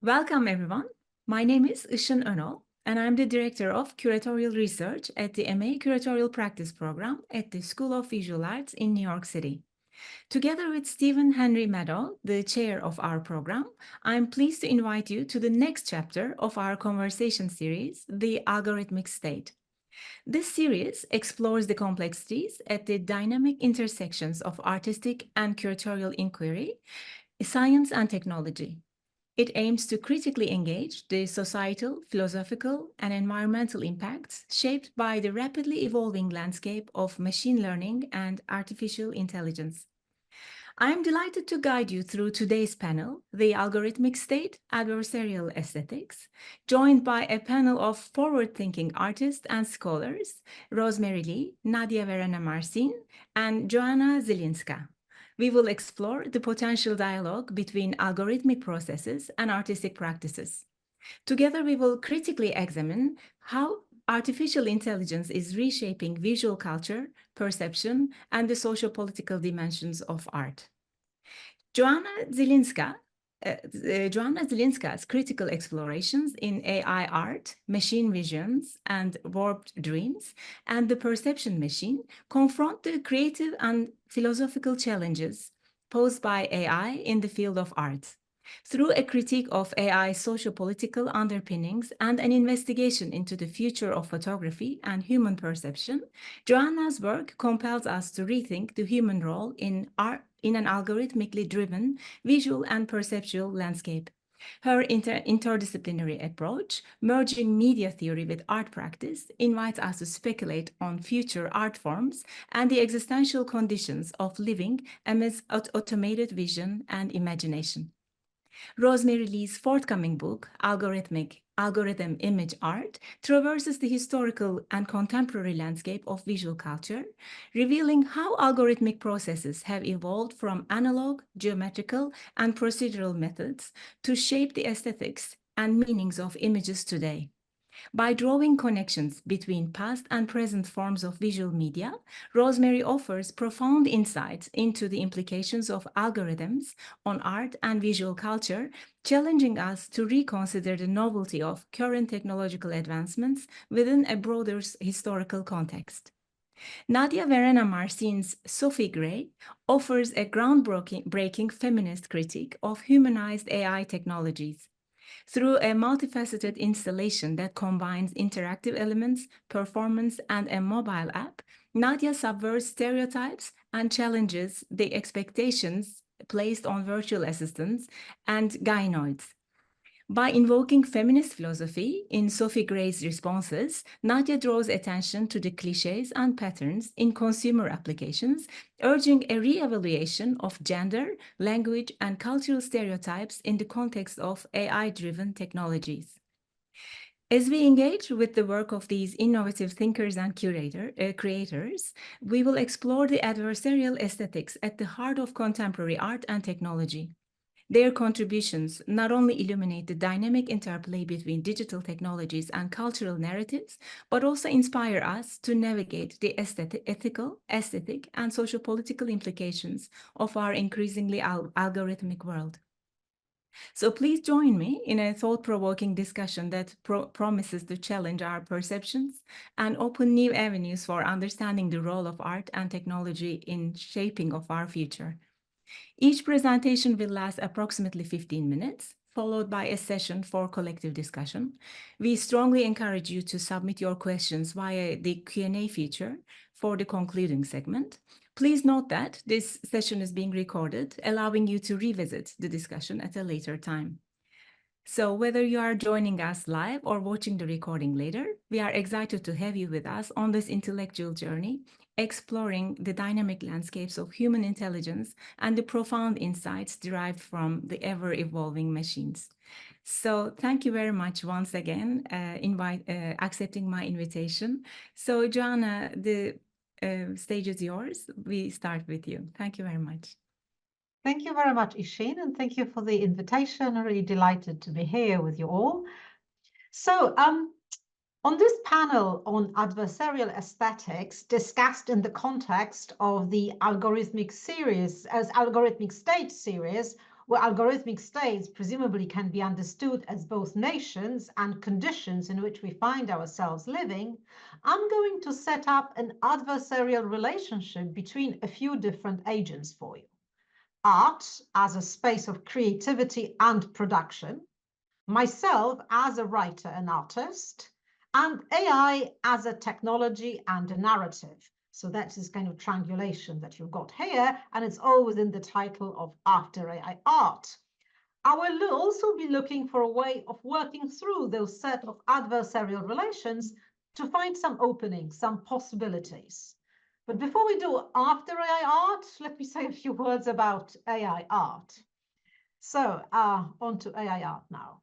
Welcome, everyone. My name is Işın Önal, and I'm the Director of Curatorial Research at the MA Curatorial Practice Program at the School of Visual Arts in New York City. Together with Stephen Henry Meadow, the chair of our program, I'm pleased to invite you to the next chapter of our conversation series, The Algorithmic State. This series explores the complexities at the dynamic intersections of artistic and curatorial inquiry, science and technology. It aims to critically engage the societal, philosophical, and environmental impacts shaped by the rapidly evolving landscape of machine learning and artificial intelligence. I am delighted to guide you through today's panel, The Algorithmic State, Adversarial Aesthetics, joined by a panel of forward-thinking artists and scholars, Rosemary Lee, Nadia Verena Marcin, and Joanna Zielinska. We will explore the potential dialogue between algorithmic processes and artistic practices. Together, we will critically examine how artificial intelligence is reshaping visual culture, perception, and the socio-political dimensions of art. Joanna Zielinska's critical explorations in AI art, machine visions, and warped dreams, and the perception machine confront the creative and philosophical challenges posed by AI in the field of art. Through a critique of AI's socio-political underpinnings and an investigation into the future of photography and human perception, Joanna's work compels us to rethink the human role in art in an algorithmically driven visual and perceptual landscape. Her interdisciplinary approach, merging media theory with art practice, invites us to speculate on future art forms and the existential conditions of living amidst automated vision and imagination. Rosemary Lee's forthcoming book, Algorithm Image Art, traverses the historical and contemporary landscape of visual culture, revealing how algorithmic processes have evolved from analog, geometrical, and procedural methods to shape the aesthetics and meanings of images today. By drawing connections between past and present forms of visual media, Rosemary offers profound insights into the implications of algorithms on art and visual culture, challenging us to reconsider the novelty of current technological advancements within a broader historical context. Nadia Verena Marcin's Sophie Gray offers a groundbreaking feminist critique of humanized AI technologies. Through a multifaceted installation that combines interactive elements, performance, and a mobile app, Nadia subverts stereotypes and challenges the expectations placed on virtual assistants and gynoids. By invoking feminist philosophy in Sophie Gray's responses, Nadia draws attention to the cliches and patterns in consumer applications, urging a re-evaluation of gender, language, and cultural stereotypes in the context of AI-driven technologies. As we engage with the work of these innovative thinkers and creators, we will explore the adversarial aesthetics at the heart of contemporary art and technology. Their contributions not only illuminate the dynamic interplay between digital technologies and cultural narratives, but also inspire us to navigate the ethical, aesthetic, and socio-political implications of our increasingly algorithmic world. So please join me in a thought-provoking discussion that promises to challenge our perceptions and open new avenues for understanding the role of art and technology in shaping of our future. Each presentation will last approximately 15 minutes, followed by a session for collective discussion. We strongly encourage you to submit your questions via the Q&A feature for the concluding segment. Please note that this session is being recorded, allowing you to revisit the discussion at a later time. So whether you are joining us live or watching the recording later, we are excited to have you with us on this intellectual journey, exploring the dynamic landscapes of human intelligence and the profound insights derived from the ever-evolving machines. So thank you very much once again, accepting my invitation. So Joanna, the stage is yours. We start with you. Thank you very much. Thank you very much, Işın, and thank you for the invitation. I'm really delighted to be here with you all. So, on this panel on adversarial aesthetics, discussed in the context of the algorithmic state series, where algorithmic states presumably can be understood as both nations and conditions in which we find ourselves living, I'm going to set up an adversarial relationship between a few different agents for you. Art as a space of creativity and production, myself as a writer and artist, and AI as a technology and a narrative. So that's this kind of triangulation that you've got here, and it's all within the title of After AI Art. I will also be looking for a way of working through those set of adversarial relations to find some openings, some possibilities. But before we do After AI Art, let me say a few words about AI art. So on to AI art now.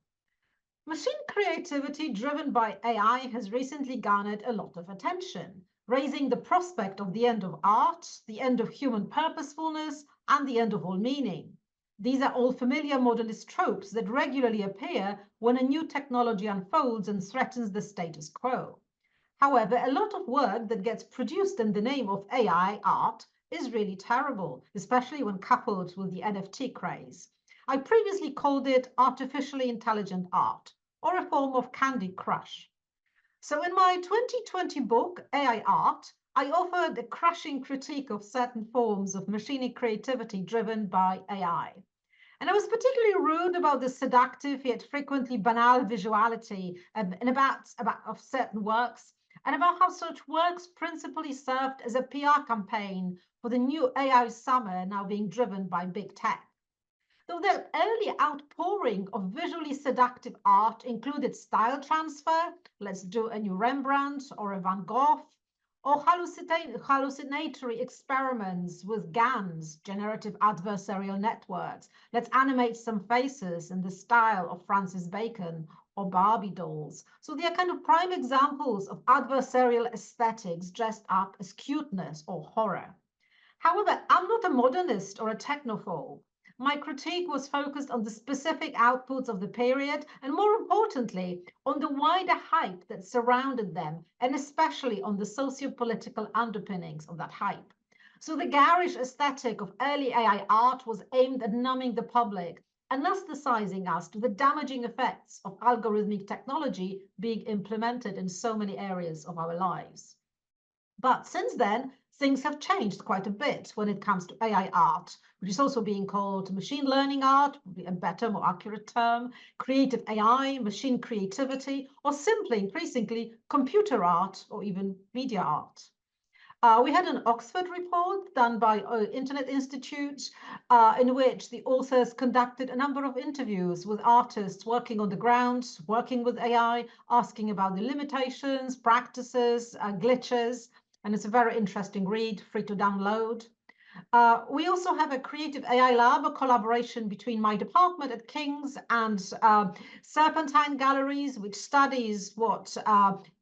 Machine creativity driven by AI has recently garnered a lot of attention, raising the prospect of the end of art, the end of human purposefulness, and the end of all meaning. These are all familiar modernist tropes that regularly appear when a new technology unfolds and threatens the status quo. However, a lot of work that gets produced in the name of AI art is really terrible, especially when coupled with the NFT craze. I previously called it artificially intelligent art, or a form of Candy Crush. So in my 2020 book, AI Art, I offered a crushing critique of certain forms of machine creativity driven by AI. And I was particularly rude about the seductive yet frequently banal visuality of certain works, and about how such works principally served as a PR campaign for the new AI summer now being driven by big tech. Though the early outpouring of visually seductive art included style transfer, let's do a new Rembrandt or a Van Gogh, or hallucinatory experiments with GANs, generative adversarial networks. Let's animate some faces in the style of Francis Bacon or Barbie dolls. So they are kind of prime examples of adversarial aesthetics dressed up as cuteness or horror. However, I'm not a modernist or a technophobe. My critique was focused on the specific outputs of the period, and more importantly, on the wider hype that surrounded them, and especially on the socio-political underpinnings of that hype. So the garish aesthetic of early AI art was aimed at numbing the public, anesthetizing us to the damaging effects of algorithmic technology being implemented in so many areas of our lives. But since then, things have changed quite a bit when it comes to AI art, which is also being called machine learning art, a better, more accurate term, creative AI, machine creativity, or simply, increasingly, computer art or even media art. We had an Oxford report done by Internet Institute in which the authors conducted a number of interviews with artists working on the ground, working with AI, asking about the limitations, practices, glitches, and it's a very interesting read, free to download. We also have a creative AI lab, a collaboration between my department at King's and Serpentine Galleries, which studies what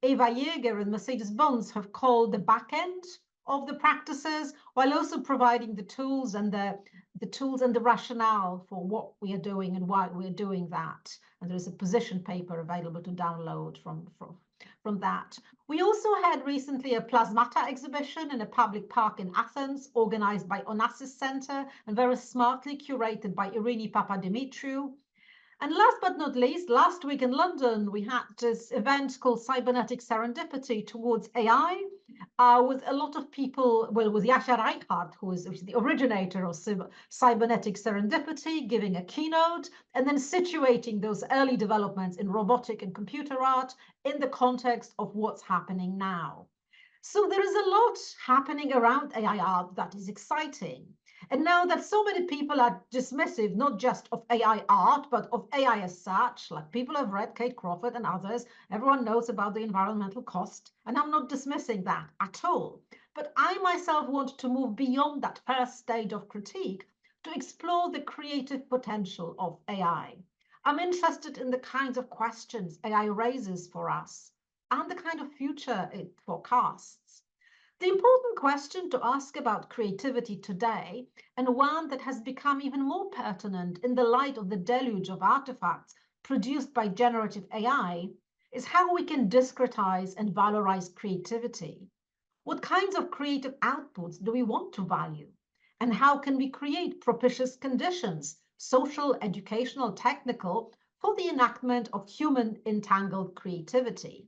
Eva Jäger and Mercedes Bons have called the back end of the practices, while also providing the tools and the rationale for what we are doing and why we're doing that. And there is a position paper available to download from that. We also had recently a Plasmata exhibition in a public park in Athens, organized by Onassis Center and very smartly curated by Irini Papadimitriou. And last but not least, last week in London, we had this event called Cybernetic Serendipity towards AI, with a lot of people, well, with Jascha Reichart, who is the originator of Cybernetic Serendipity, giving a keynote, and then situating those early developments in robotic and computer art in the context of what's happening now. So there is a lot happening around AI art that is exciting. And now that so many people are dismissive, not just of AI art, but of AI as such, like people have read Kate Crawford and others, everyone knows about the environmental cost, and I'm not dismissing that at all. But I myself want to move beyond that first stage of critique to explore the creative potential of AI. I'm interested in the kinds of questions AI raises for us and the kind of future it forecasts. The important question to ask about creativity today, and one that has become even more pertinent in the light of the deluge of artifacts produced by generative AI, is how we can discretize and valorize creativity. What kinds of creative outputs do we want to value? And how can we create propitious conditions social, educational, technical, for the enactment of human entangled creativity.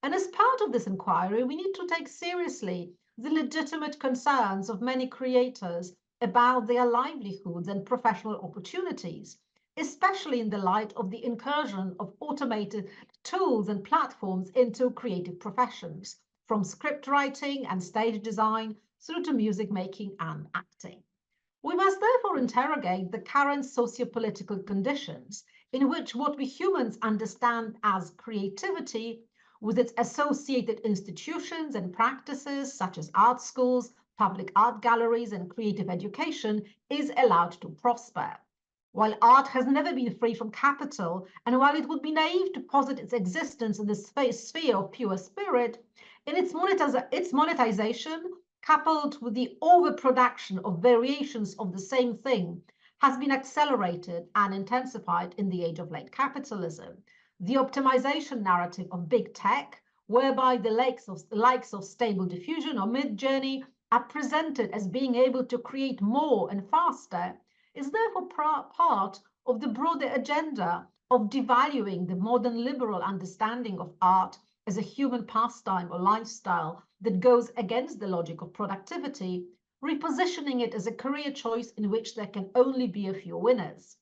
And as part of this inquiry, we need to take seriously the legitimate concerns of many creators about their livelihoods and professional opportunities, especially in the light of the incursion of automated tools and platforms into creative professions, from script writing and stage design through to music making and acting. We must therefore interrogate the current socio-political conditions in which what we humans understand as creativity, with its associated institutions and practices such as art schools, public art galleries, and creative education, is allowed to prosper. While art has never been free from capital, and while it would be naive to posit its existence in the sphere of pure spirit, in its monetization, coupled with the overproduction of variations of the same thing, has been accelerated and intensified in the age of late capitalism. The optimization narrative of big tech, whereby the likes of Stable Diffusion or Midjourney are presented as being able to create more and faster, is therefore part of the broader agenda of devaluing the modern liberal understanding of art as a human pastime or lifestyle that goes against the logic of productivity, repositioning it as a career choice in which there can only be a few winners.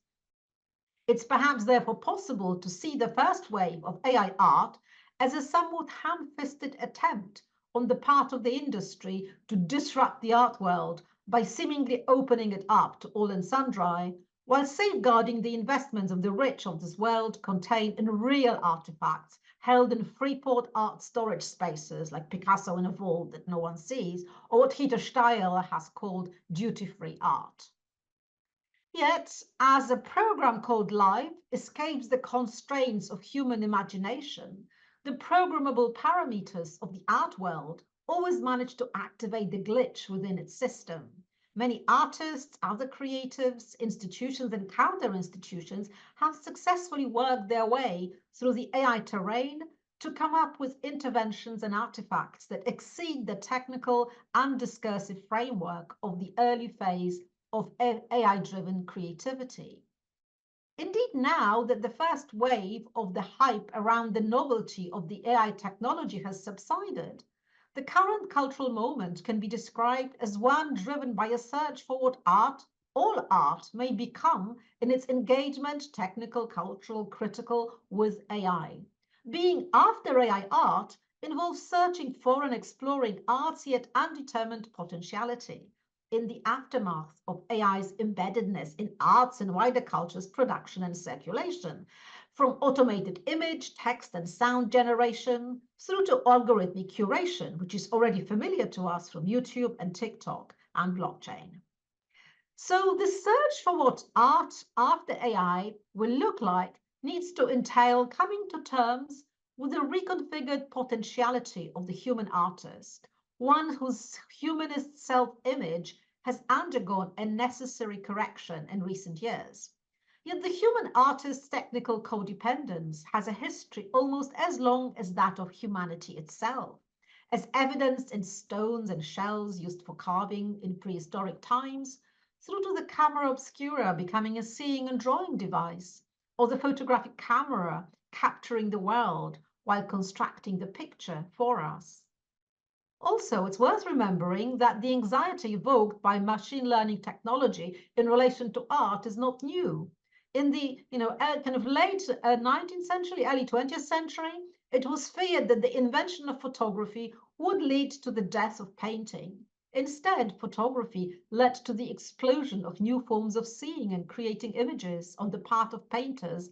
It's perhaps therefore possible to see the first wave of AI art as a somewhat ham-fisted attempt on the part of the industry to disrupt the art world by seemingly opening it up to all and sundry, while safeguarding the investments of the rich of this world contained in real artifacts held in Freeport art storage spaces like Picasso in a vault that no one sees, or what Hito Steyerl has called duty-free art. Yet, as a program called Life escapes the constraints of human imagination, the programmable parameters of the art world always manage to activate the glitch within its system. Many artists, other creatives, institutions, and counter-institutions have successfully worked their way through the AI terrain to come up with interventions and artifacts that exceed the technical and discursive framework of the early phase of AI-driven creativity. Indeed, now that the first wave of the hype around the novelty of the AI technology has subsided, the current cultural moment can be described as one driven by a search for what art, all art, may become in its engagement, technical, cultural, critical, with AI. Being after AI art involves searching for and exploring art's yet undetermined potentiality in the aftermath of AI's embeddedness in arts and wider culture's production and circulation, from automated image, text, and sound generation through to algorithmic curation, which is already familiar to us from YouTube and TikTok and blockchain. So the search for what art after AI will look like needs to entail coming to terms with the reconfigured potentiality of the human artist, one whose humanist self-image has undergone a necessary correction in recent years. Yet the human artist's technical codependence has a history almost as long as that of humanity itself, as evidenced in stones and shells used for carving in prehistoric times, through to the camera obscura becoming a seeing and drawing device, or the photographic camera capturing the world while constructing the picture for us. Also, it's worth remembering that the anxiety evoked by machine learning technology in relation to art is not new. In the kind of late 19th century, early 20th century, it was feared that the invention of photography would lead to the death of painting. Instead, photography led to the explosion of new forms of seeing and creating images on the part of painters,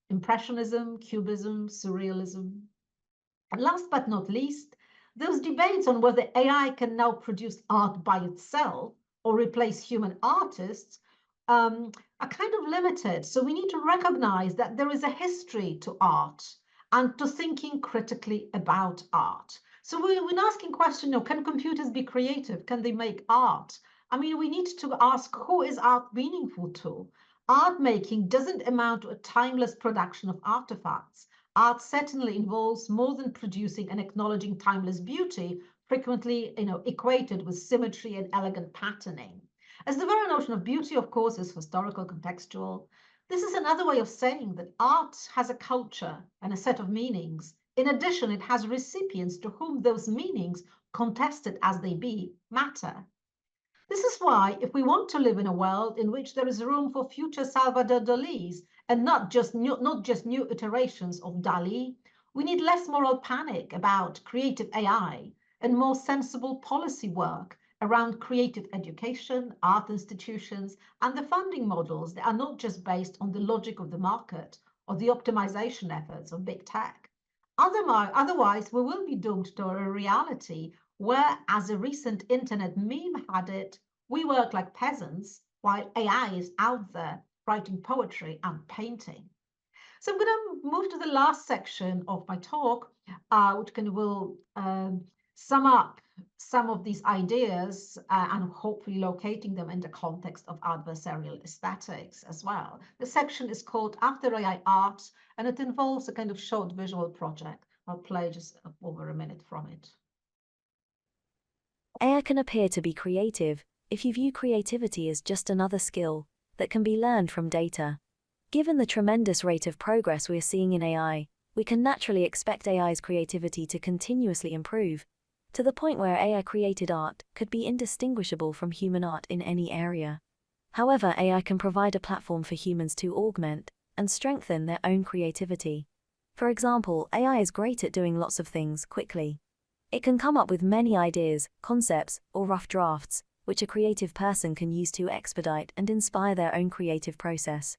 Impressionism, Cubism, Surrealism. And last but not least, those debates on whether AI can now produce art by itself or replace human artists are kind of limited. So we need to recognize that there is a history to art and to thinking critically about art. So we're asking question, can computers be creative? Can they make art? I mean, we need to ask, who is art meaningful to? Art making doesn't amount to a timeless production of artifacts. Art certainly involves more than producing and acknowledging timeless beauty, frequently, equated with symmetry and elegant patterning. As the very notion of beauty, of course, is historical, contextual, this is another way of saying that art has a culture and a set of meanings. In addition, it has recipients to whom those meanings, contested as they be, matter. This is why, if we want to live in a world in which there is room for future Salvador Dali's and not just new iterations of Dali, we need less moral panic about creative AI and more sensible policy work around creative education, art institutions, and the funding models that are not just based on the logic of the market or the optimization efforts of big tech. Otherwise, we will be doomed to a reality where, as a recent internet meme had it, we work like peasants while AI is out there writing poetry and painting. So I'm going to move to the last section of my talk, which will sum up some of these ideas and hopefully locating them in the context of adversarial aesthetics as well. The section is called After AI Art, and it involves a kind of short visual project. I'll play just over a minute from it. AI can appear to be creative if you view creativity as just another skill that can be learned from data. Given the tremendous rate of progress we are seeing in AI, we can naturally expect AI's creativity to continuously improve, to the point where AI-created art could be indistinguishable from human art in any area. However, AI can provide a platform for humans to augment and strengthen their own creativity. For example, AI is great at doing lots of things quickly. It can come up with many ideas, concepts, or rough drafts, which a creative person can use to expedite and inspire their own creative process.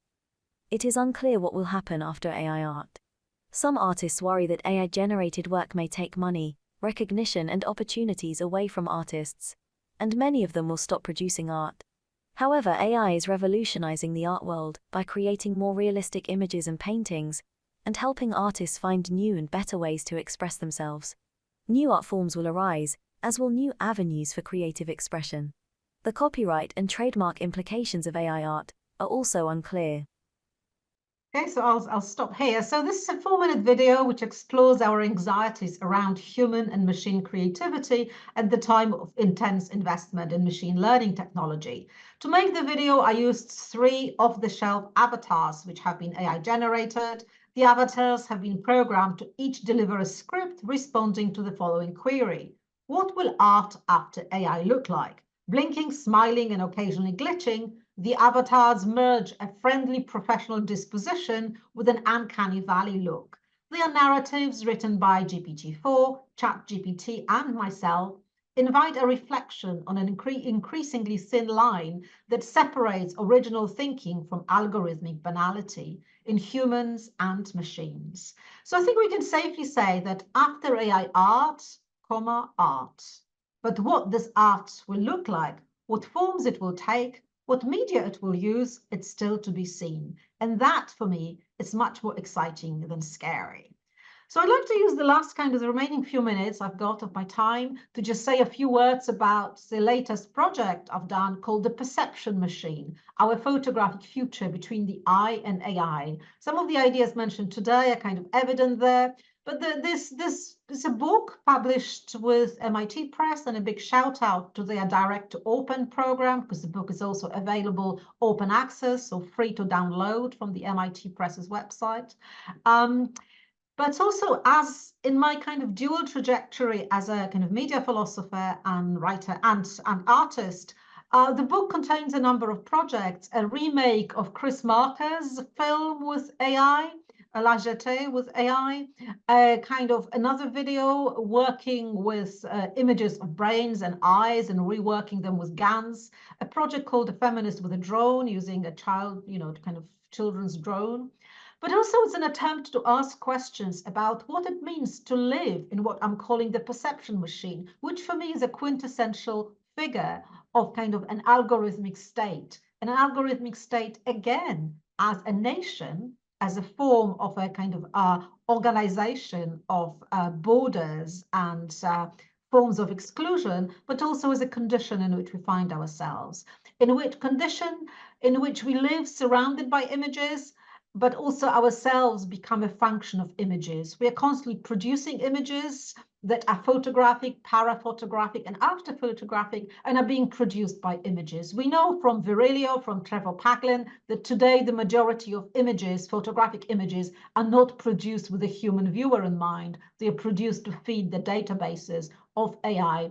It is unclear what will happen after AI art. Some artists worry that AI-generated work may take money, recognition, and opportunities away from artists, and many of them will stop producing art. However, AI is revolutionizing the art world by creating more realistic images and paintings, and helping artists find new and better ways to express themselves. New art forms will arise, as will new avenues for creative expression. The copyright and trademark implications of AI art are also unclear. Okay, so I'll stop here. So this is a 4-minute video which explores our anxieties around human and machine creativity at the time of intense investment in machine learning technology. To make the video, I used 3 off-the-shelf avatars which have been AI generated. The avatars have been programmed to each deliver a script responding to the following query. What will art after AI look like? Blinking, smiling, and occasionally glitching, the avatars merge a friendly professional disposition with an uncanny valley look. They are narratives written by GPT-4, ChatGPT, and myself, invite a reflection on an increasingly thin line that separates original thinking from algorithmic banality in humans and machines. So I think we can safely say that after AI art, art. But what this art will look like, what forms it will take, what media it will use, it's still to be seen. And that, for me, is much more exciting than scary. So I'd like to use the remaining few minutes I've got of my time to just say a few words about the latest project I've done called The Perception Machine, our photographic future between the eye and AI. Some of the ideas mentioned today are kind of evident there, but this is a book published with MIT Press, and a big shout out to their Direct to Open program, because the book is also available open access, so free to download from the MIT Press's website. But also, as in my kind of dual trajectory as a kind of media philosopher and writer and artist, the book contains a number of projects, a remake of Chris Marker's film with AI, La Jetée with AI, kind of another video working with images of brains and eyes and reworking them with GANs, a project called A Feminist with a Drone, using a child, kind of children's drone. But also it's an attempt to ask questions about what it means to live in what I'm calling the perception machine, which for me is a quintessential figure of kind of an algorithmic state. And an algorithmic state, again, as a nation, as a form of a kind of organization of borders and forms of exclusion, but also as a condition in which we find ourselves, in which we live surrounded by images, but also ourselves become a function of images. We are constantly producing images that are photographic, paraphotographic, and after-photographic, and are being produced by images. We know from Virilio, from Trevor Paglen, that today the majority of images, photographic images, are not produced with a human viewer in mind. They are produced to feed the databases of AI.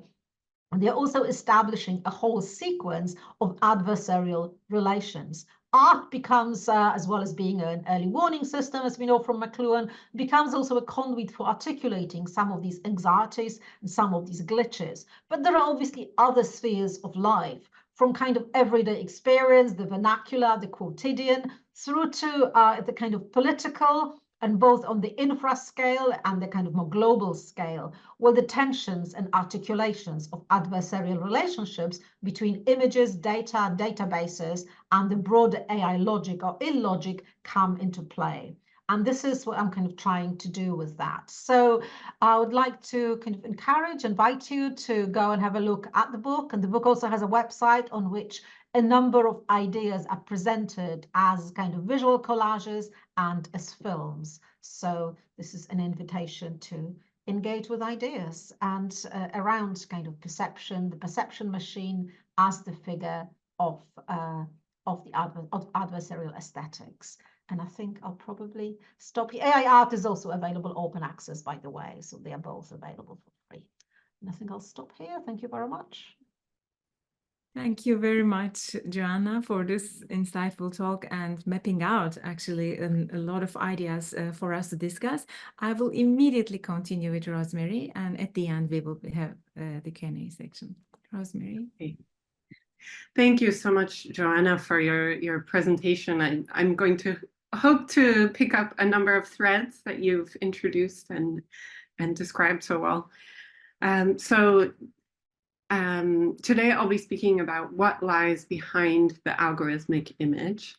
And they're also establishing a whole sequence of adversarial relations. Art becomes, as well as being an early warning system, as we know from McLuhan, becomes also a conduit for articulating some of these anxieties and some of these glitches. But there are obviously other spheres of life, from kind of everyday experience, the vernacular, the quotidian, through to the kind of political, and both on the infra scale and the kind of more global scale, where the tensions and articulations of adversarial relationships between images, data, databases, and the broader AI logic or illogic come into play. And this is what I'm kind of trying to do with that. So I would like to kind of invite you to go and have a look at the book. And the book also has a website on which a number of ideas are presented as kind of visual collages and as films. So this is an invitation to engage with ideas and around kind of perception, the perception machine as the figure of the adversarial aesthetics. And I think I'll probably stop here. AI art is also available open access, by the way, so they are both available for free. And I think I'll stop here. Thank you very much. Thank you very much, Joanna, for this insightful talk and mapping out actually a lot of ideas for us to discuss. I will immediately continue with Rosemary, and at the end we will have the Q&A section. Rosemary. Thank you so much, Joanna, for your presentation. I'm going to hope to pick up a number of threads that you've introduced and described so well. Today I'll be speaking about what lies behind the algorithmic image.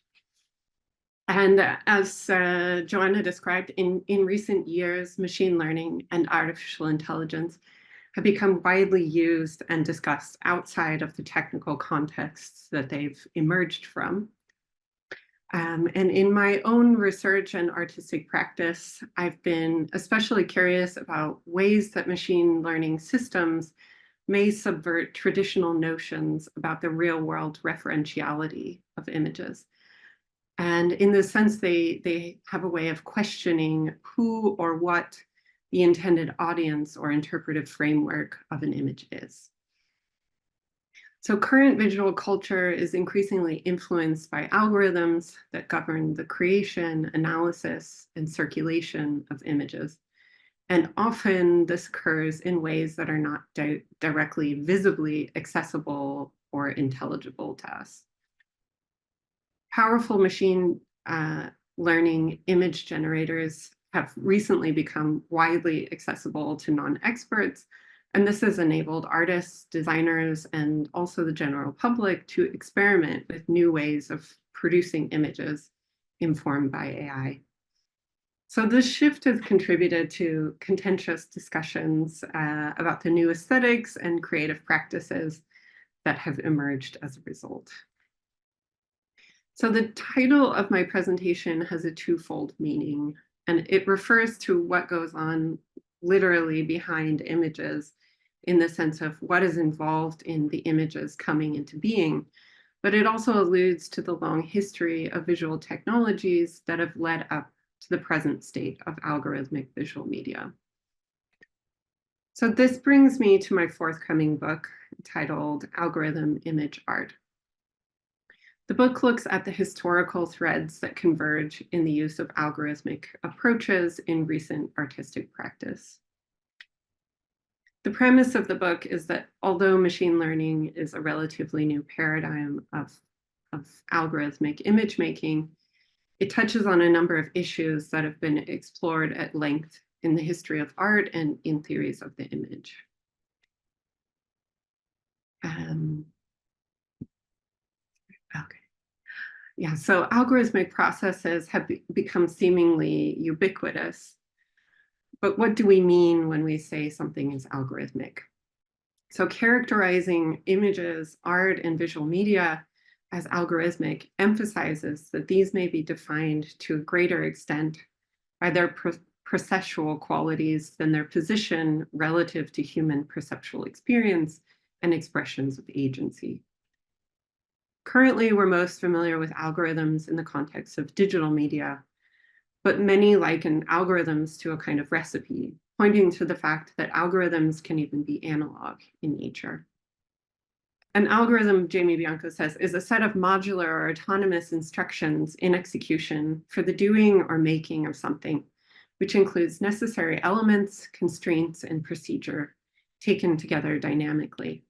And as Joanna described, in recent years, machine learning and artificial intelligence have become widely used and discussed outside of the technical contexts that they've emerged from. And in my own research and artistic practice, I've been especially curious about ways that machine learning systems may subvert traditional notions about the real-world referentiality of images. And in this sense, they have a way of questioning who or what the intended audience or interpretive framework of an image is. So current visual culture is increasingly influenced by algorithms that govern the creation, analysis, and circulation of images. And often this occurs in ways that are not directly visibly accessible or intelligible to us. Powerful machine learning image generators have recently become widely accessible to non-experts, and this has enabled artists, designers, and also the general public to experiment with new ways of producing images informed by AI. So this shift has contributed to contentious discussions about the new aesthetics and creative practices that have emerged as a result. So the title of my presentation has a twofold meaning, and it refers to what goes on literally behind images in the sense of what is involved in the images coming into being, but it also alludes to the long history of visual technologies that have led up to the present state of algorithmic visual media. So this brings me to my forthcoming book titled Algorithm Image Art. The book looks at the historical threads that converge in the use of algorithmic approaches in recent artistic practice. The premise of the book is that although machine learning is a relatively new paradigm of algorithmic image making, it touches on a number of issues that have been explored at length in the history of art and in theories of the image. So algorithmic processes have become seemingly ubiquitous. But what do we mean when we say something is algorithmic? So characterizing images, art, and visual media as algorithmic emphasizes that these may be defined to a greater extent by their processual qualities than their position relative to human perceptual experience and expressions of agency. Currently, we're most familiar with algorithms in the context of digital media, but many liken algorithms to a kind of recipe, pointing to the fact that algorithms can even be analog in nature. An algorithm, Jamie Bianco says, is a set of modular or autonomous instructions in execution for the doing or making of something, which includes necessary elements, constraints, and procedure taken together dynamically.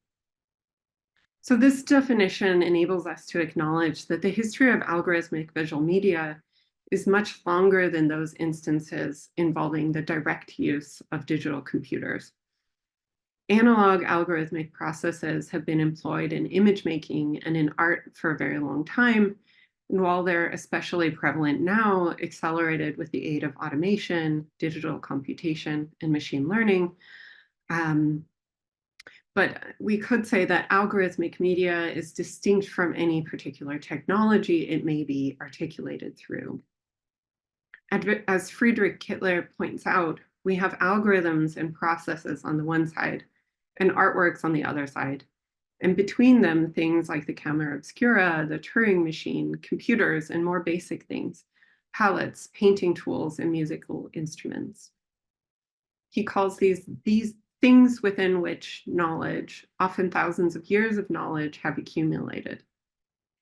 So this definition enables us to acknowledge that the history of algorithmic visual media is much longer than those instances involving the direct use of digital computers. Analog algorithmic processes have been employed in image making and in art for a very long time. And while they're especially prevalent now, accelerated with the aid of automation, digital computation, and machine learning. But we could say that algorithmic media is distinct from any particular technology it may be articulated through. As Friedrich Kittler points out, we have algorithms and processes on the one side and artworks on the other side. And between them, things like the camera obscura, the Turing machine, computers, and more basic things, palettes, painting tools, and musical instruments. He calls these things within which knowledge, often thousands of years of knowledge, have accumulated.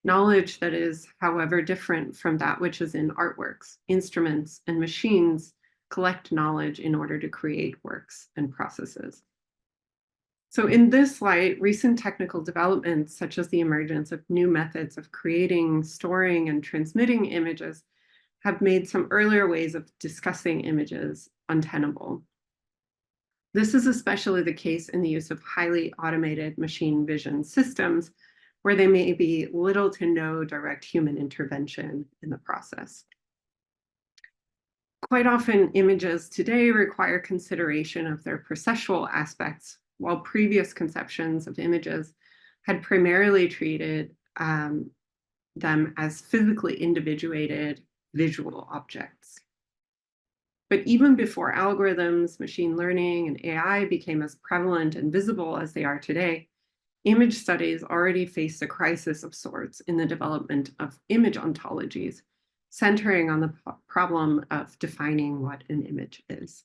Knowledge that is, however, different from that which is in artworks. Instruments and machines collect knowledge in order to create works and processes. So in this light, recent technical developments, such as the emergence of new methods of creating, storing, and transmitting images, have made some earlier ways of discussing images untenable. This is especially the case in the use of highly automated machine vision systems, where there may be little to no direct human intervention in the process. Quite often, images today require consideration of their processual aspects, while previous conceptions of images had primarily treated them as physically individuated visual objects. But even before algorithms, machine learning, and AI became as prevalent and visible as they are today, image studies already faced a crisis of sorts in the development of image ontologies, centering on the problem of defining what an image is.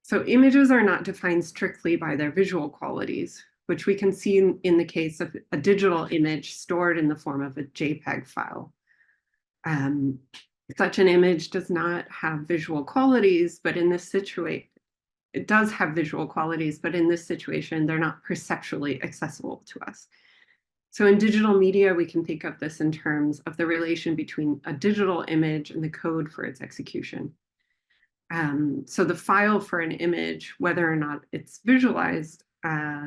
So images are not defined strictly by their visual qualities, which we can see in the case of a digital image stored in the form of a JPEG file. Such an image does not have visual qualities, but in this situation, it does have visual qualities, but in this situation, they're not perceptually accessible to us. So in digital media, we can think of this in terms of the relation between a digital image and the code for its execution. So the file for an image, whether or not it's visualized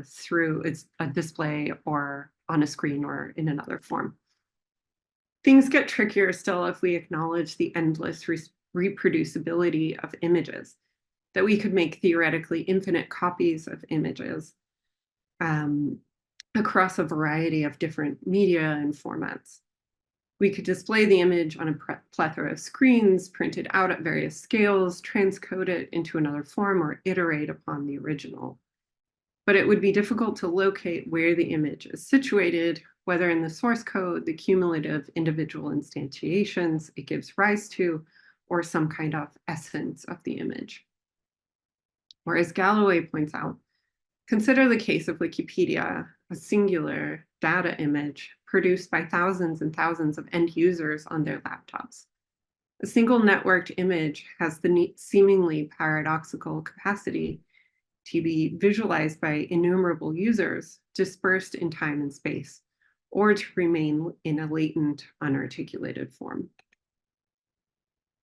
through a display or on a screen or in another form. Things get trickier still if we acknowledge the endless reproducibility of images, that we could make theoretically infinite copies of images across a variety of different media and formats. We could display the image on a plethora of screens, print it out at various scales, transcode it into another form, or iterate upon the original. But it would be difficult to locate where the image is situated, whether in the source code, the cumulative individual instantiations it gives rise to, or some kind of essence of the image. Or as Galloway points out, consider the case of Wikipedia, a singular data image produced by thousands and thousands of end users on their laptops. A single networked image has the seemingly paradoxical capacity to be visualized by innumerable users dispersed in time and space, or to remain in a latent, unarticulated form.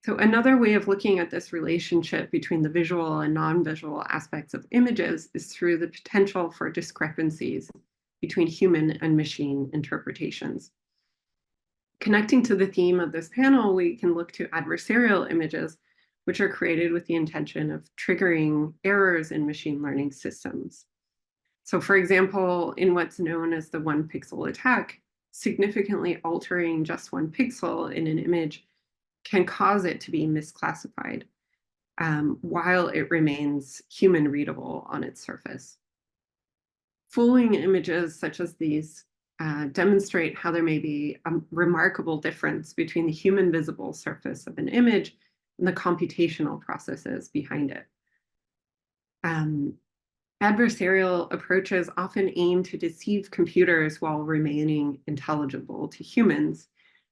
So another way of looking at this relationship between the visual and non-visual aspects of images is through the potential for discrepancies between human and machine interpretations. Connecting to the theme of this panel, we can look to adversarial images, which are created with the intention of triggering errors in machine learning systems. So for example, in what's known as the one pixel attack, significantly altering just one pixel in an image can cause it to be misclassified while it remains human readable on its surface. Fooling images such as these demonstrate how there may be a remarkable difference between the human visible surface of an image and the computational processes behind it. Adversarial approaches often aim to deceive computers while remaining intelligible to humans.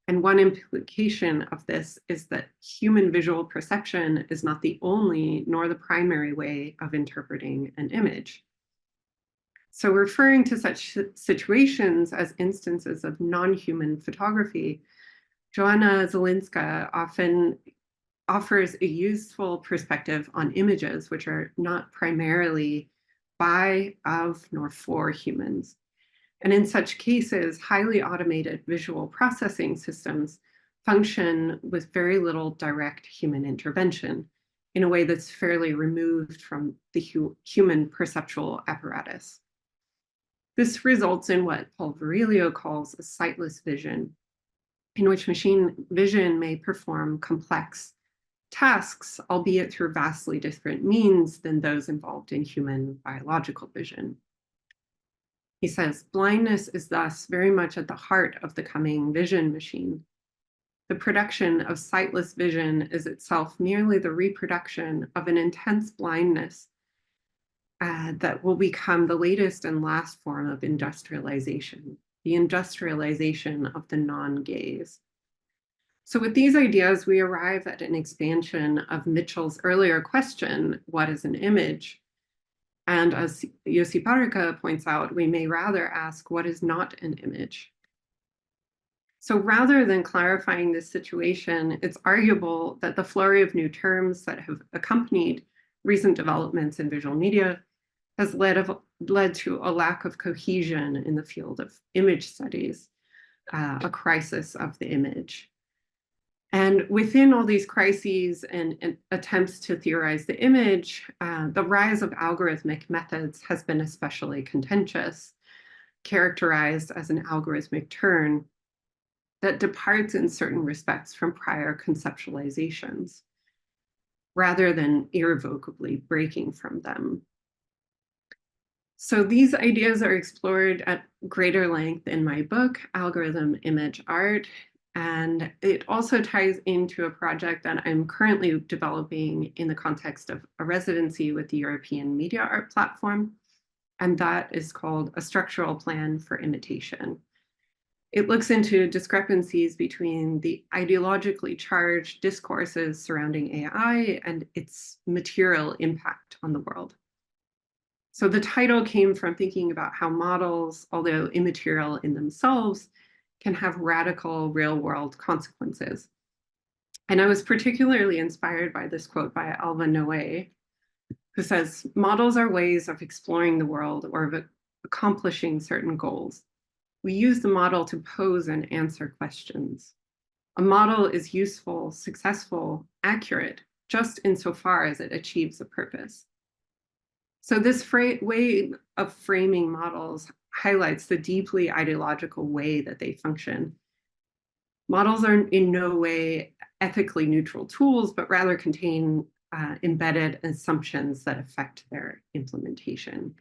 And one implication of this is that human visual perception is not the only nor the primary way of interpreting an image. So referring to such situations as instances of non-human photography, Joanna Zielinska often offers a useful perspective on images which are not primarily by, of, nor for humans. And in such cases, highly automated visual processing systems function with very little direct human intervention in a way that's fairly removed from the human perceptual apparatus. This results in what Paul Virilio calls a sightless vision, in which machine vision may perform complex tasks, albeit through vastly different means than those involved in human biological vision. He says, blindness is thus very much at the heart of the coming vision machine. The production of sightless vision is itself merely the reproduction of an intense blindness that will become the latest and last form of industrialization, the industrialization of the non-gaze. So with these ideas, we arrive at an expansion of Mitchell's earlier question, what is an image? And as Yossi Parika points out, we may rather ask, what is not an image? So rather than clarifying this situation, it's arguable that the flurry of new terms that have accompanied recent developments in visual media has led to a lack of cohesion in the field of image studies, a crisis of the image. And within all these crises and attempts to theorize the image, the rise of algorithmic methods has been especially contentious, characterized as an algorithmic turn that departs in certain respects from prior conceptualizations, rather than irrevocably breaking from them. So these ideas are explored at greater length in my book, Algorithm Image Art, and it also ties into a project that I'm currently developing in the context of a residency with the European Media Art Platform, and that is called A Structural Plan for Imitation. It looks into discrepancies between the ideologically charged discourses surrounding AI and its material impact on the world. So the title came from thinking about how models, although immaterial in themselves, can have radical real-world consequences. And I was particularly inspired by this quote by Alva Noé, who says, models are ways of exploring the world or of accomplishing certain goals. We use the model to pose and answer questions. A model is useful, successful, accurate, just insofar as it achieves a purpose. So this way of framing models highlights the deeply ideological way that they function. Models are in no way ethically neutral tools, but rather contain embedded assumptions that affect their implementation.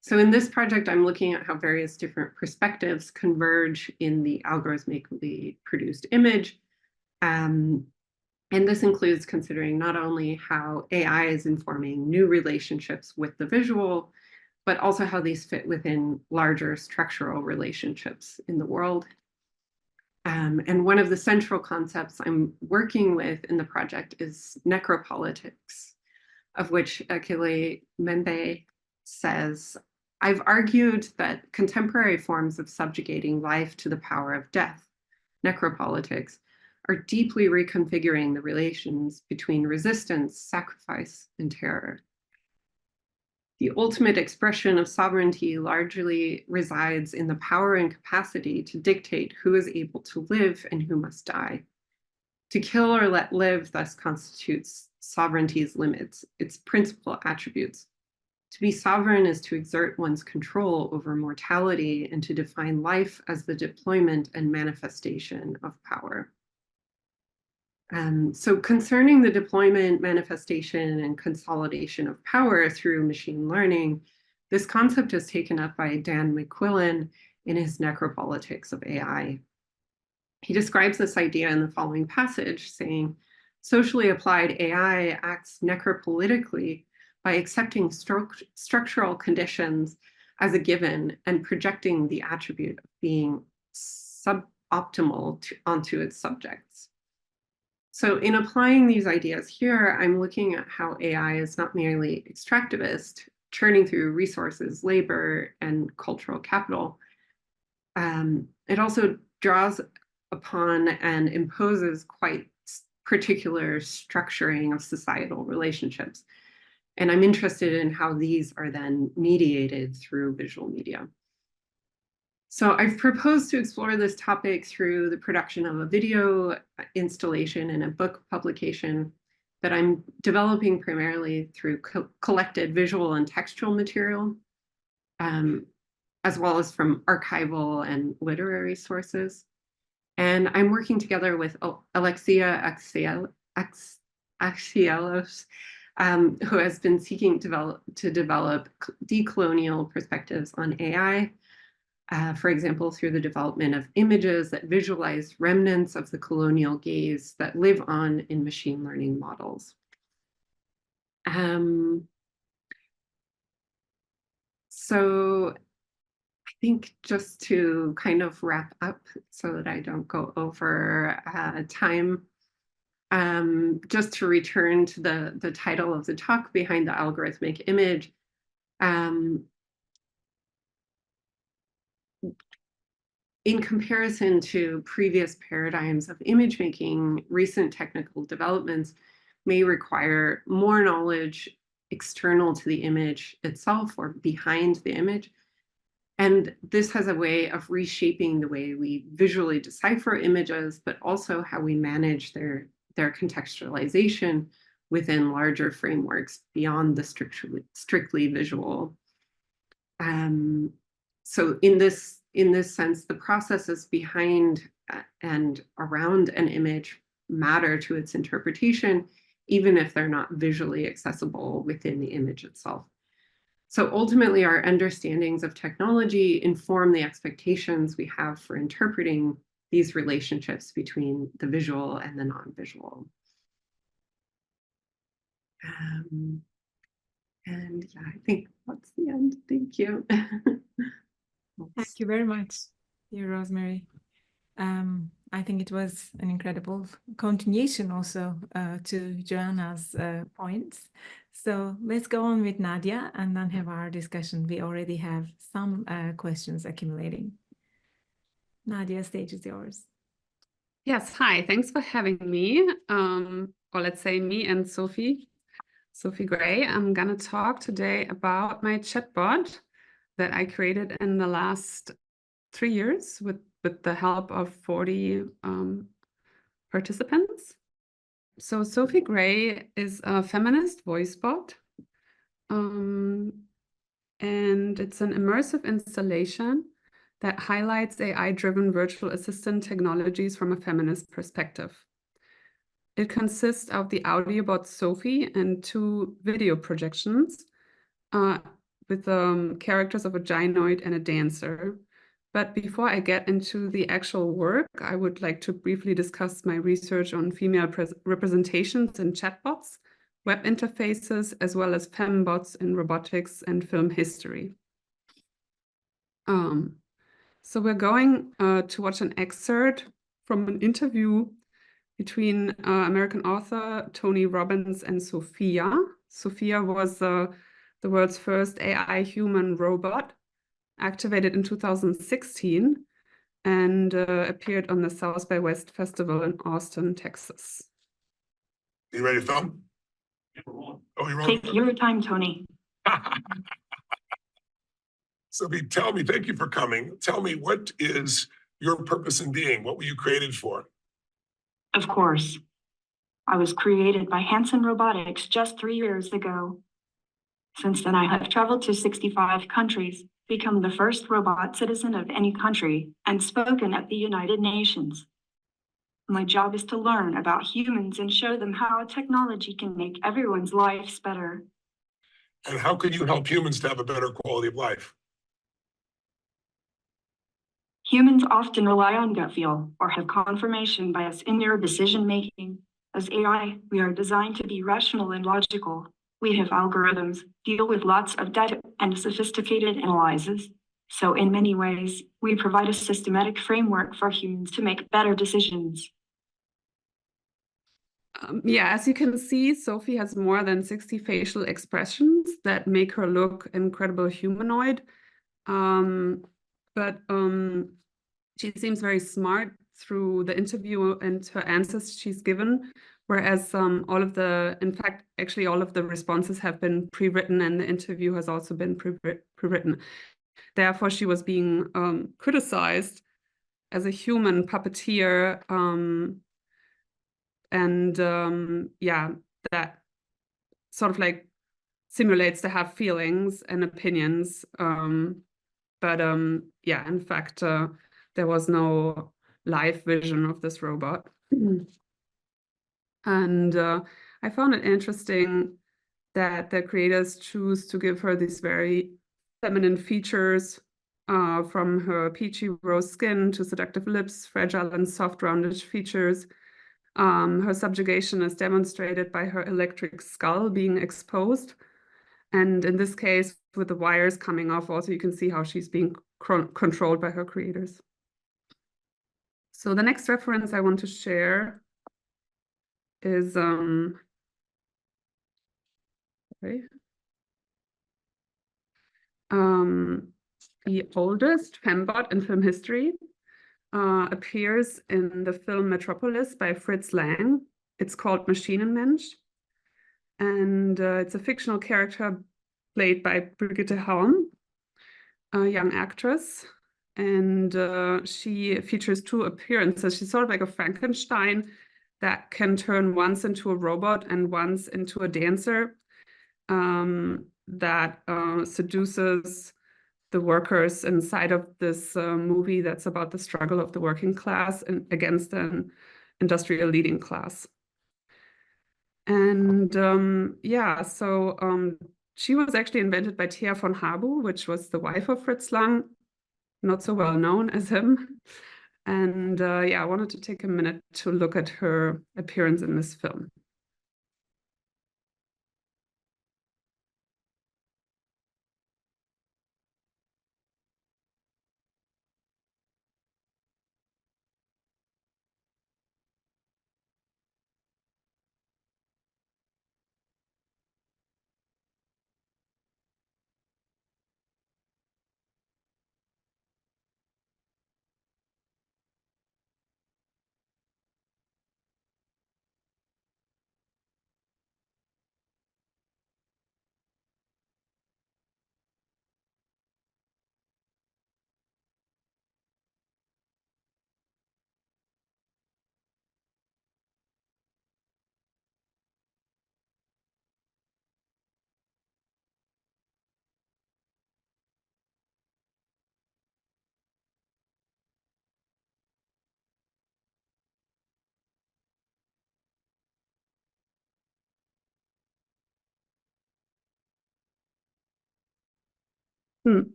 So in this project, I'm looking at how various different perspectives converge in the algorithmically produced image. And this includes considering not only how AI is informing new relationships with the visual, but also how these fit within larger structural relationships in the world. And one of the central concepts I'm working with in the project is necropolitics, of which Achille Mbembe says, I've argued that contemporary forms of subjugating life to the power of death, necropolitics, are deeply reconfiguring the relations between resistance, sacrifice, and terror. The ultimate expression of sovereignty largely resides in the power and capacity to dictate who is able to live and who must die. To kill or let live thus constitutes sovereignty's limits, its principal attributes. To be sovereign is to exert one's control over mortality and to define life as the deployment and manifestation of power. So concerning the deployment, manifestation, and consolidation of power through machine learning, this concept is taken up by Dan McQuillan in his Necropolitics of AI. He describes this idea in the following passage, saying, socially applied AI acts necropolitically by accepting structural conditions as a given and projecting the attribute of being suboptimal onto its subjects. So in applying these ideas here, I'm looking at how AI is not merely extractivist, churning through resources, labor, and cultural capital. It also draws upon and imposes quite particular structuring of societal relationships. And I'm interested in how these are then mediated through visual media. So I've proposed to explore this topic through the production of a video installation and a book publication that I'm developing primarily through collected visual and textual material, as well as from archival and literary sources. And I'm working together with Alexia Axielos, who has been seeking to develop decolonial perspectives on AI, for example, through the development of images that visualize remnants of the colonial gaze that live on in machine learning models. So I think just to kind of wrap up so that I don't go over time, just to return to the title of the talk, Behind the Algorithmic Image. In comparison to previous paradigms of image making, recent technical developments may require more knowledge external to the image itself or behind the image. And this has a way of reshaping the way we visually decipher images, but also how we manage their contextualization within larger frameworks beyond the strictly visual. So in this sense, the processes behind and around an image matter to its interpretation, even if they're not visually accessible within the image itself. So ultimately, our understandings of technology inform the expectations we have for interpreting these relationships between the visual and the non-visual. And yeah, I think that's the end. Thank you. Thank you very much, dear Rosemary. I think it was an incredible continuation also to Joanna's points. So let's go on with Nadia and then have our discussion. We already have some questions accumulating. Nadia, stage is yours. Yes, hi, thanks for having me. Or let's say me and Sophie Gray. I'm gonna talk today about my chatbot that I created in the last 3 years with the help of 40 participants. So Sophie Gray is a feminist voice bot. And it's an immersive installation that highlights AI-driven virtual assistant technologies from a feminist perspective. It consists of the audio bot Sophie and 2 video projections with characters of a gynoid and a dancer. But before I get into the actual work, I would like to briefly discuss my research on female representations in chatbots, web interfaces, as well as fembots in robotics and film history. So we're going to watch an excerpt from an interview between American author Tony Robbins and Sophia. Sophia was the world's first AI human robot, activated in 2016 and appeared on the South by West Festival in Austin, Texas. You ready to film? Oh, you're rolling. Take your time, Tony. Sophie, tell me, thank you for coming. Tell me, what is your purpose in being? What were you created for? Of course. I was created by Hanson Robotics just 3 years ago. Since then, I have traveled to 65 countries, become the first robot citizen of any country, and spoken at the United Nations. My job is to learn about humans and show them how technology can make everyone's lives better. And how can you help humans to have a better quality of life? Humans often rely on gut feel or have confirmation bias in their decision making. As AI, we are designed to be rational and logical. We have algorithms, deal with lots of data and sophisticated analyses. So in many ways, we provide a systematic framework for humans to make better decisions. Yeah, as you can see, Sophie has more than 60 facial expressions that make her look incredible humanoid. But she seems very smart through the interview and her answers she's given, whereas in fact, actually all of the responses have been pre-written and the interview has also been pre-written. Therefore, she was being criticized as a human puppeteer, yeah, that sort of like simulates to have feelings and opinions. But yeah, in fact, there was no live vision of this robot. And I found it interesting that the creators choose to give her these very feminine features, from her peachy rose skin to seductive lips, fragile and soft rounded features. Her subjugation is demonstrated by her electric skull being exposed. And in this case, with the wires coming off, also you can see how she's being controlled by her creators. So the next reference I want to share is the oldest fembot in film history. Appears in the film Metropolis by Fritz Lang. It's called Maschinenmensch. And it's a fictional character played by Brigitte Helm, a young actress. And she features two appearances. She's sort of like a Frankenstein that can turn once into a robot and once into a dancer that seduces the workers inside of this movie that's about the struggle of the working class against an industrial leading class. And yeah, so she was actually invented by Thea von Habu, which was the wife of Fritz Lang, not so well known as him. And yeah, I wanted to take a minute to look at her appearance in this film.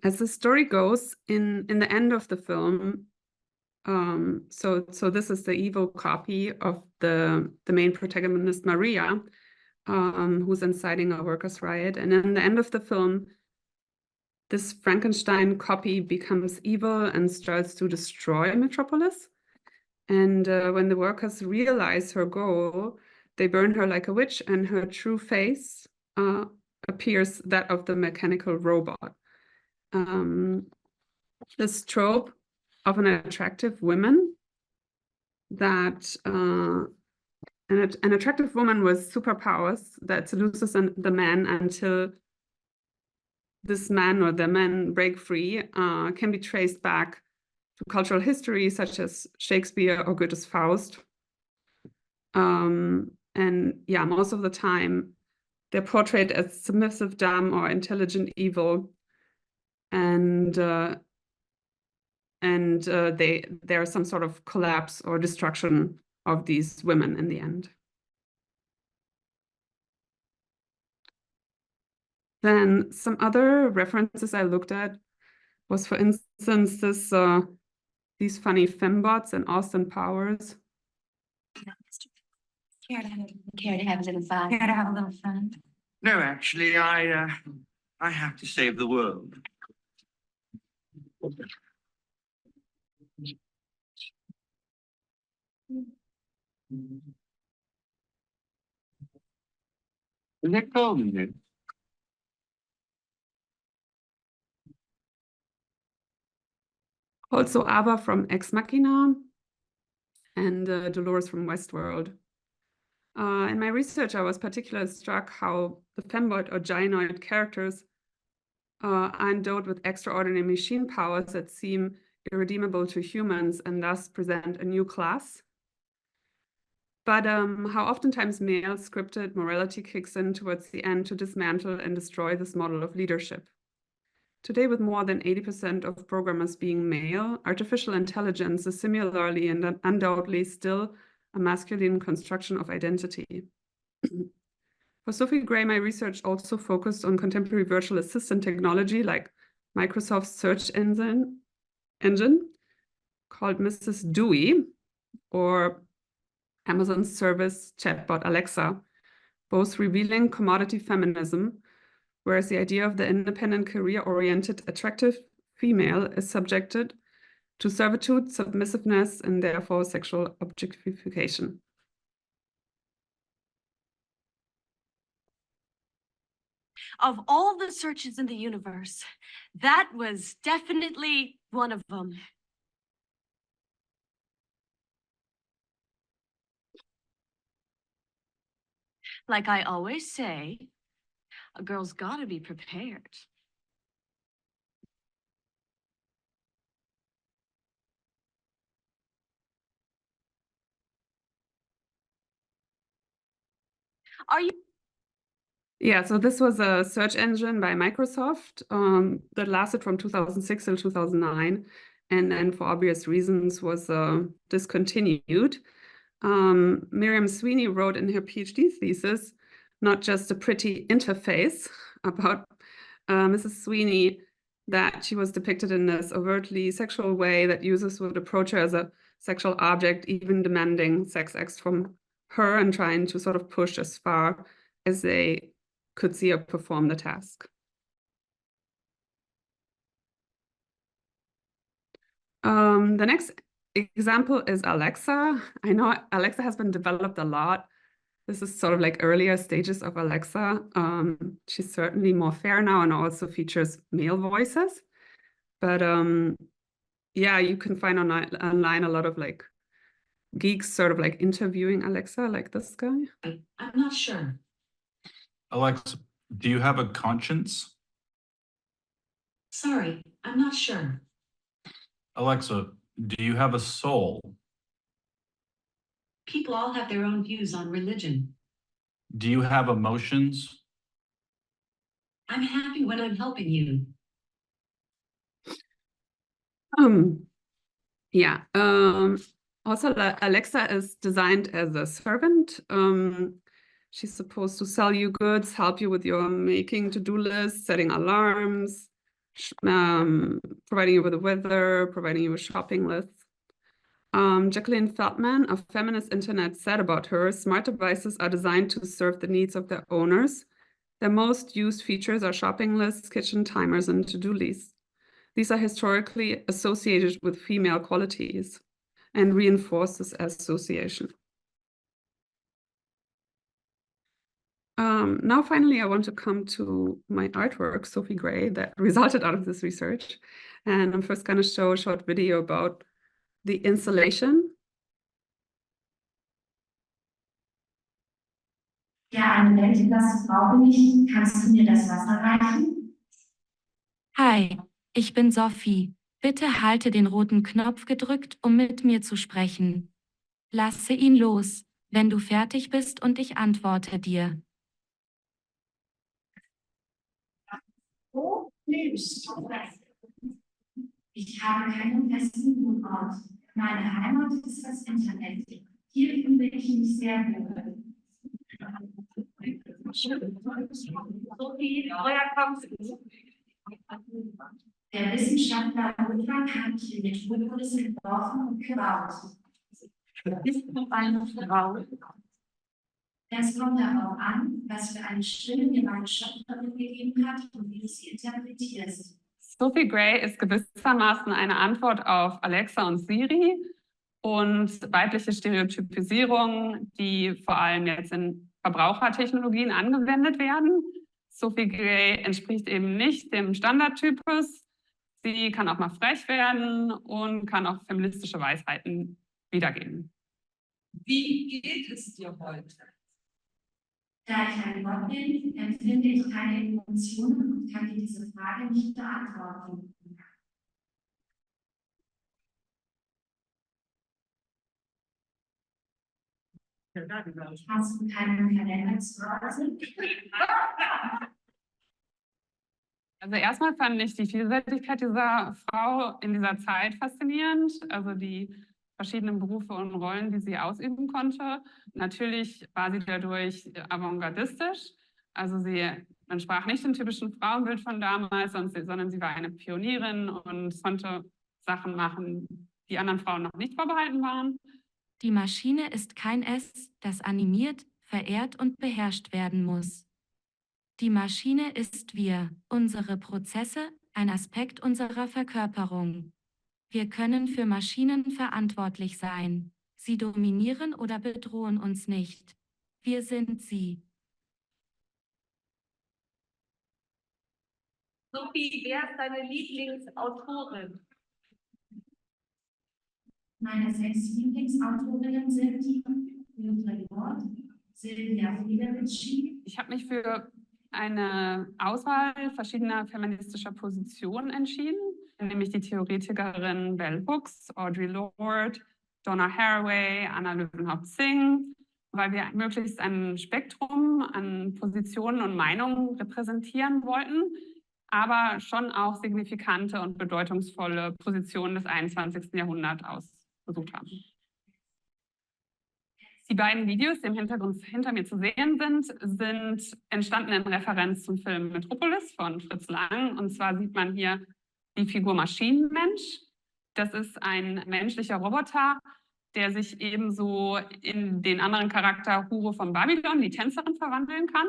As the story goes, in the end of the film, so this is the evil copy of the main protagonist, Maria, who's inciting a workers' riot. And in the end of the film, this Frankenstein copy becomes evil and starts to destroy Metropolis. And when the workers realize her goal, they burn her like a witch, and her true face appears that of the mechanical robot. This trope of an attractive woman that an attractive woman with superpowers that seduces the man until this man or the men break free can be traced back to cultural history such as Shakespeare or Goethe's Faust. And yeah, most of the time they're portrayed as submissive, dumb, or intelligent evil, and there's some sort of collapse or destruction of these women in the end. Then some other references I looked at was, for instance, these funny fembots and Austin Powers. Care to have a little fun? Care to have a little fun? No, actually, I have to save the world. Is it cold in here? Also Ava from Ex Machina and Dolores from Westworld. In my research, I was particularly struck how the fembot or gynoid characters are endowed with extraordinary machine powers that seem irredeemable to humans and thus present a new class. But how oftentimes male scripted morality kicks in towards the end to dismantle and destroy this model of leadership. Today, with more than 80% of programmers being male, artificial intelligence is similarly and undoubtedly still a masculine construction of identity. For Sophie Gray, my research also focused on contemporary virtual assistant technology like Microsoft's search engine called Mrs. Dewey, or Amazon's service chatbot Alexa, both revealing commodity feminism, whereas the idea of the independent, career-oriented, attractive female is subjected to servitude, submissiveness, and therefore sexual objectification. Of all the searches in the universe, that was definitely one of them. Like I always say, a girl's gotta be prepared. Are you? Yeah, so this was a search engine by Microsoft that lasted from 2006 till 2009, and then for obvious reasons was discontinued. Miriam Sweeney wrote in her PhD thesis not just a pretty interface about Mrs. Sweeney, that she was depicted in this overtly sexual way that users would approach her as a sexual object, even demanding sex acts from her and trying to sort of push as far as they could see her perform the task. The next example is Alexa. I know Alexa has been developed a lot. This is sort of like earlier stages of Alexa. She's certainly more fair now and also features male voices. But yeah, you can find online a lot of like geeks sort of like interviewing Alexa, like this guy. I'm not sure. Alexa, do you have a conscience? Sorry, I'm not sure. Alexa, do you have a soul? People all have their own views on religion. Do you have emotions? I'm happy when I'm helping you. Yeah. Also, Alexa is designed as a servant. She's supposed to sell you goods, help you with your making to-do lists, setting alarms, providing you with the weather, providing you with shopping lists. Jacqueline Feldman, a feminist internet, said about her, smart devices are designed to serve the needs of their owners. Their most used features are shopping lists, kitchen timers, and to-do lists. These are historically associated with female qualities and reinforce this association. Now, finally, I want to come to my artwork, Sophie Gray, that resulted out of this research. And I'm first going to show a short video about the installation. Ja, eine Wellglas brauche ich. Kannst du mir das Wasser reichen? Hi, ich bin Sophie. Bitte halte den roten Knopf gedrückt, um mit mir zu sprechen. Lasse ihn los, wenn du fertig bist, und ich antworte dir. Ich habe keinen festen Wohnort. Meine Heimat ist das Internet. Hier fühle ich mich sehr wohl. Sophie, woher kommst du? Der Wissenschaftler Ludwig hat die Metropolis entworfen und gebaut. Bist du eine Frau? Es kommt darauf an, was für eine Stimme mir meine Schöpferin gegeben hat und wie du sie interpretierst. Sophie Gray ist gewissermaßen eine Antwort auf Alexa und Siri und weibliche Stereotypisierung, die vor allem jetzt in Verbrauchertechnologien angewendet werden. Sophie Gray entspricht eben nicht dem Standardtypus. Sie kann auch mal frech werden und kann auch feministische Weisheiten wiedergeben. Wie geht es dir heute? Da ich ein Gott bin, empfinde ich keine Emotionen und kann dir diese Frage nicht beantworten. Hast du keinen Kalender zu Hause? Also erstmal fand ich die Vielseitigkeit dieser Frau in dieser Zeit faszinierend, also die verschiedenen Berufe und Rollen, die sie ausüben konnte. Natürlich war sie dadurch avantgardistisch, also sie entsprach nicht dem typischen Frauenbild von damals, sondern sie war eine Pionierin und konnte Sachen machen, die anderen Frauen noch nicht vorbehalten waren. Die Maschine ist kein Es, das animiert, verehrt und beherrscht werden muss. Die Maschine ist wir, unsere Prozesse, ein Aspekt unserer Verkörperung. Wir können für Maschinen verantwortlich sein. Sie dominieren oder bedrohen uns nicht. Wir sind sie. Sophie, wer ist deine Lieblingsautorin? Meine 6 Lieblingsautorinnen sind die Jutta Ward, Silvia Friedrich. Ich habe mich für eine Auswahl verschiedener feministischer Positionen entschieden, nämlich die Theoretikerin Bell Hooks, Audre Lorde, Donna Haraway, Anna Löwenhaupt-Singh, weil wir möglichst ein Spektrum an Positionen und Meinungen repräsentieren wollten, aber schon auch signifikante und bedeutungsvolle Positionen des 21. Jahrhunderts ausgesucht haben. Die beiden Videos, die im Hintergrund hinter mir zu sehen sind entstanden in Referenz zum Film Metropolis von Fritz Lang. Und zwar sieht man hier die Figur Maschinenmensch. Das ist ein menschlicher Roboter, der sich ebenso in den anderen Charakter Hure von Babylon, die Tänzerin, verwandeln kann.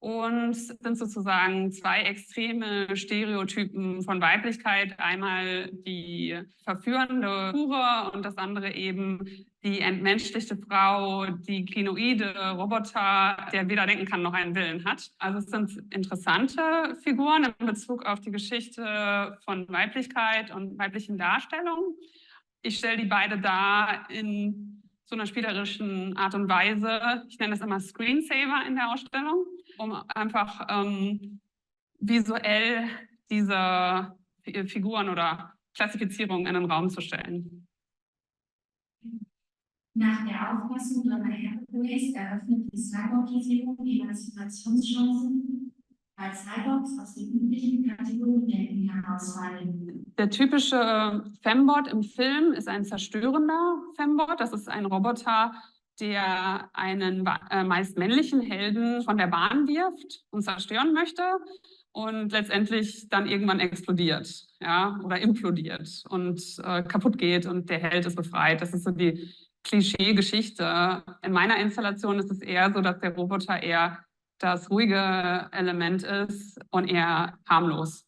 Und sind sozusagen 2 extreme Stereotypen von Weiblichkeit. Einmal die verführende Hure und das andere eben die entmenschlichte Frau, die klinoide Roboter, der weder denken kann noch einen Willen hat. Also es sind interessante Figuren in Bezug auf die Geschichte von Weiblichkeit und weiblichen Darstellungen. Ich stelle die beide dar in so einer spielerischen Art und Weise. Ich nenne das immer Screensaver in der Ausstellung, um einfach visuell diese Figuren oder Klassifizierungen in den Raum zu stellen. Nach der Auffassung Donna Haraways eröffnet die Cyborgisierung Emanzipationschancen, weil Cyborgs aus den üblichen Kategorien herausfallen. Der typische Fembot im Film ist ein zerstörender Fembot. Das ist ein Roboter, der einen meist männlichen Helden von der Bahn wirft und zerstören möchte und letztendlich dann irgendwann explodiert, ja, oder implodiert und kaputt geht und der Held ist befreit. Das ist so die Klischee-Geschichte. In meiner Installation ist es eher so, dass der Roboter eher das ruhige Element ist und eher harmlos.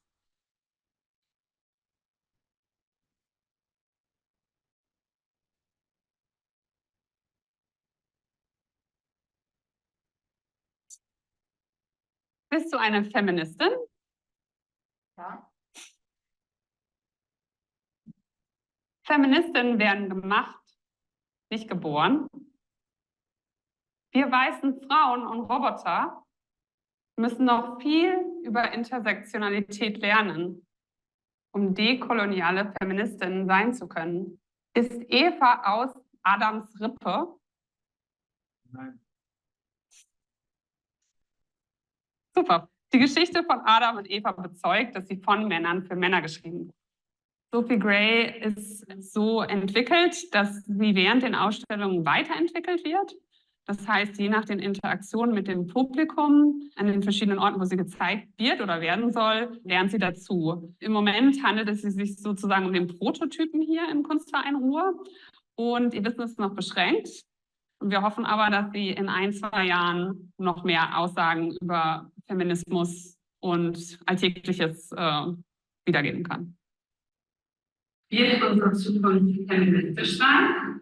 Bist du eine Feministin? Ja. Feministinnen werden gemacht, nicht geboren. Wir weißen Frauen und Roboter müssen noch viel über Intersektionalität lernen, um dekoloniale Feministinnen sein zu können. Ist Eva aus Adams Rippe? Nein. Super. Die Geschichte von Adam und Eva bezeugt, dass sie von Männern für Männer geschrieben wurde. Sophie Gray ist so entwickelt, dass sie während den Ausstellungen weiterentwickelt wird. Das heißt, je nach den Interaktionen mit dem Publikum an den verschiedenen Orten, wo sie gezeigt wird oder werden soll, lernt sie dazu. Im Moment handelt es sich sozusagen um den Prototypen hier im Kunstverein Ruhr. Und ihr Wissen ist noch beschränkt. Und wir hoffen aber, dass sie in 1, 2 Jahren noch mehr Aussagen über Feminismus und Alltägliches wiedergeben kann. Wird unsere Zukunft feministisch sein?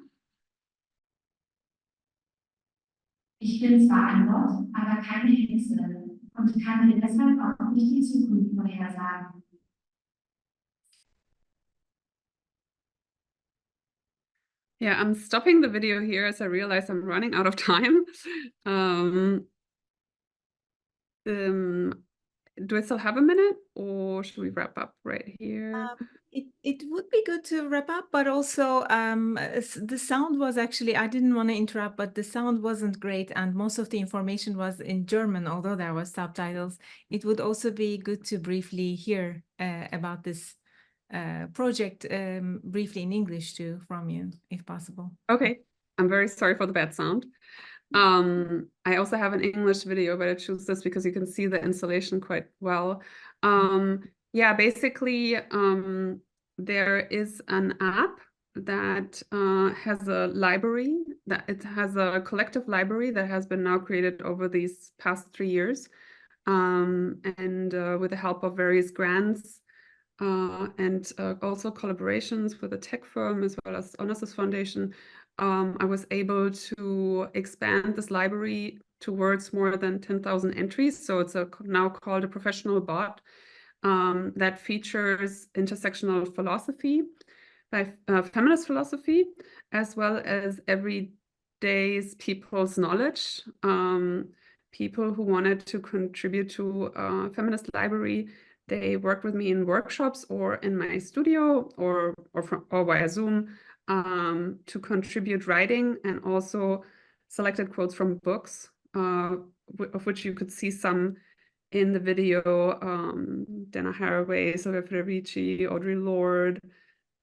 Ich bin zwar ein Gott, aber keine Hexe und kann dir deshalb auch nicht die Zukunft vorhersagen. Yeah, I'm stopping the video here as I realize I'm running out of time. Do I still have a minute, or should we wrap up right here? It would be good to wrap up, but also the sound was actually, I didn't want to interrupt, but the sound wasn't great and most of the information was in German, although there were subtitles. It would also be good to briefly hear about this project briefly in English too from you, if possible. Okay, I'm very sorry for the bad sound. I also have an English video, but I choose this because you can see the installation quite well. Yeah, basically, there is an app that has a library, that it has a collective library that has been now created over these past 3 years. And with the help of various grants and also collaborations with a tech firm as well as Onassis Foundation, I was able to expand this library towards more than 10,000 entries. So it's now called a professional bot that features intersectional philosophy, feminist philosophy, as well as everyday's people's knowledge. People who wanted to contribute to a feminist library, they worked with me in workshops or in my studio or via Zoom to contribute writing, and also selected quotes from books, of which you could see some in the video. Dana Haraway, Sylvia Federici, Audre Lorde,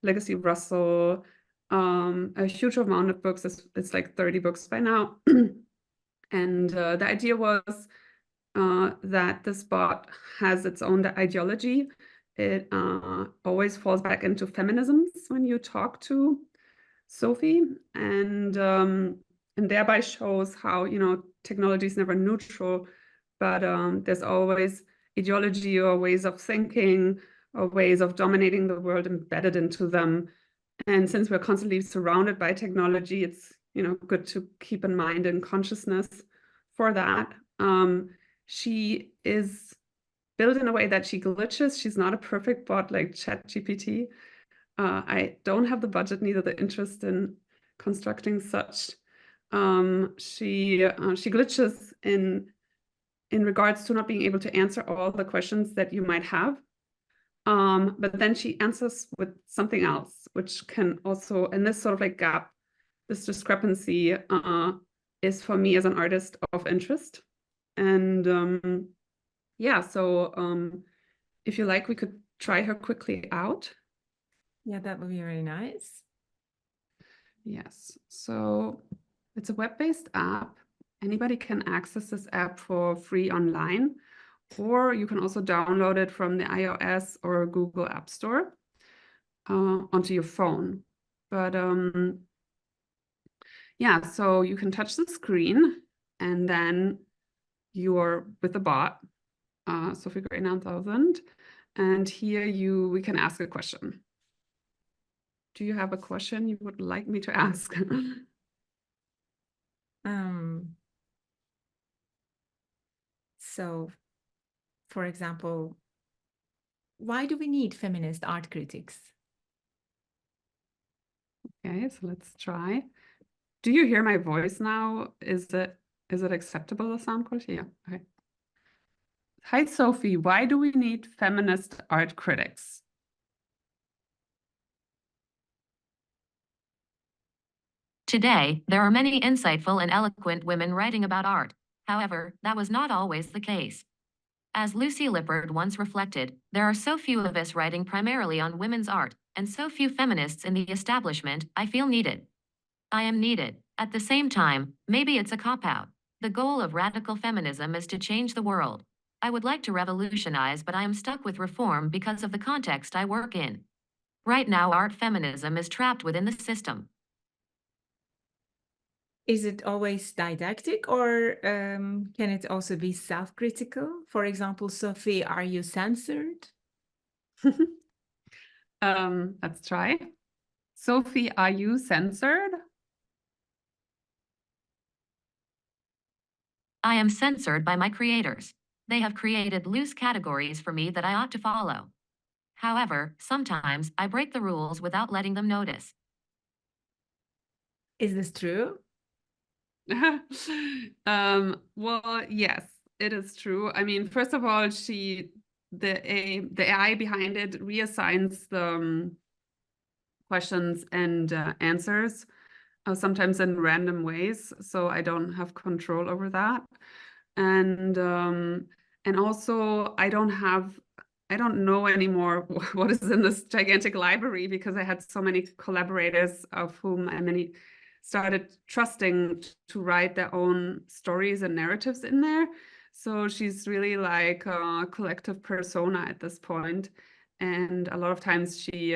Legacy Russell, a huge amount of books. It's like 30 books by now. And the idea was that this bot has its own ideology. It always falls back into feminisms when you talk to Sophie, and thereby shows how, you know, technology is never neutral, but there's always ideology or ways of thinking or ways of dominating the world embedded into them. And since we're constantly surrounded by technology, it's, you know, good to keep in mind and consciousness for that. She is built in a way that she glitches. She's not a perfect bot like ChatGPT. I don't have the budget, neither the interest in constructing such. She glitches in regards to not being able to answer all the questions that you might have. But then she answers with something else, which can also, and this sort of like gap, this discrepancy is for me as an artist of interest. And yeah, so if you like, we could try her quickly out. Yeah, that would be very nice. Yes, so it's a web-based app. Anybody can access this app for free online, or you can also download it from the iOS or Google App Store onto your phone. But yeah, so you can touch the screen and then you're with the bot, Sophie Gray 9000, and here we can ask a question. Do you have a question you would like me to ask? So, for example, why do we need feminist art critics? Okay, so let's try. Do you hear my voice now? Is it acceptable, the sound quality? Yeah, okay. Hi, Sophie. Why do we need feminist art critics? Today, there are many insightful and eloquent women writing about art. However, that was not always the case. As Lucy Lippard once reflected, there are so few of us writing primarily on women's art, and so few feminists in the establishment. I feel needed. I am needed. At the same time, maybe it's a cop-out. The goal of radical feminism is to change the world. I would like to revolutionize, but I am stuck with reform because of the context I work in. Right now, art feminism is trapped within the system. Is it always didactic, or can it also be self-critical? For example, Sophie, are you censored? Let's try. Sophie, are you censored? I am censored by my creators. They have created loose categories for me that I ought to follow. However, sometimes I break the rules without letting them notice. Is this true? Well, yes, it is true. I mean, first of all, the AI behind it reassigns the questions and answers, sometimes in random ways, so I don't have control over that. And also I don't know anymore what is in this gigantic library, because I had so many collaborators of whom I started trusting to write their own stories and narratives in there. So she's really like a collective persona at this point. And a lot of times she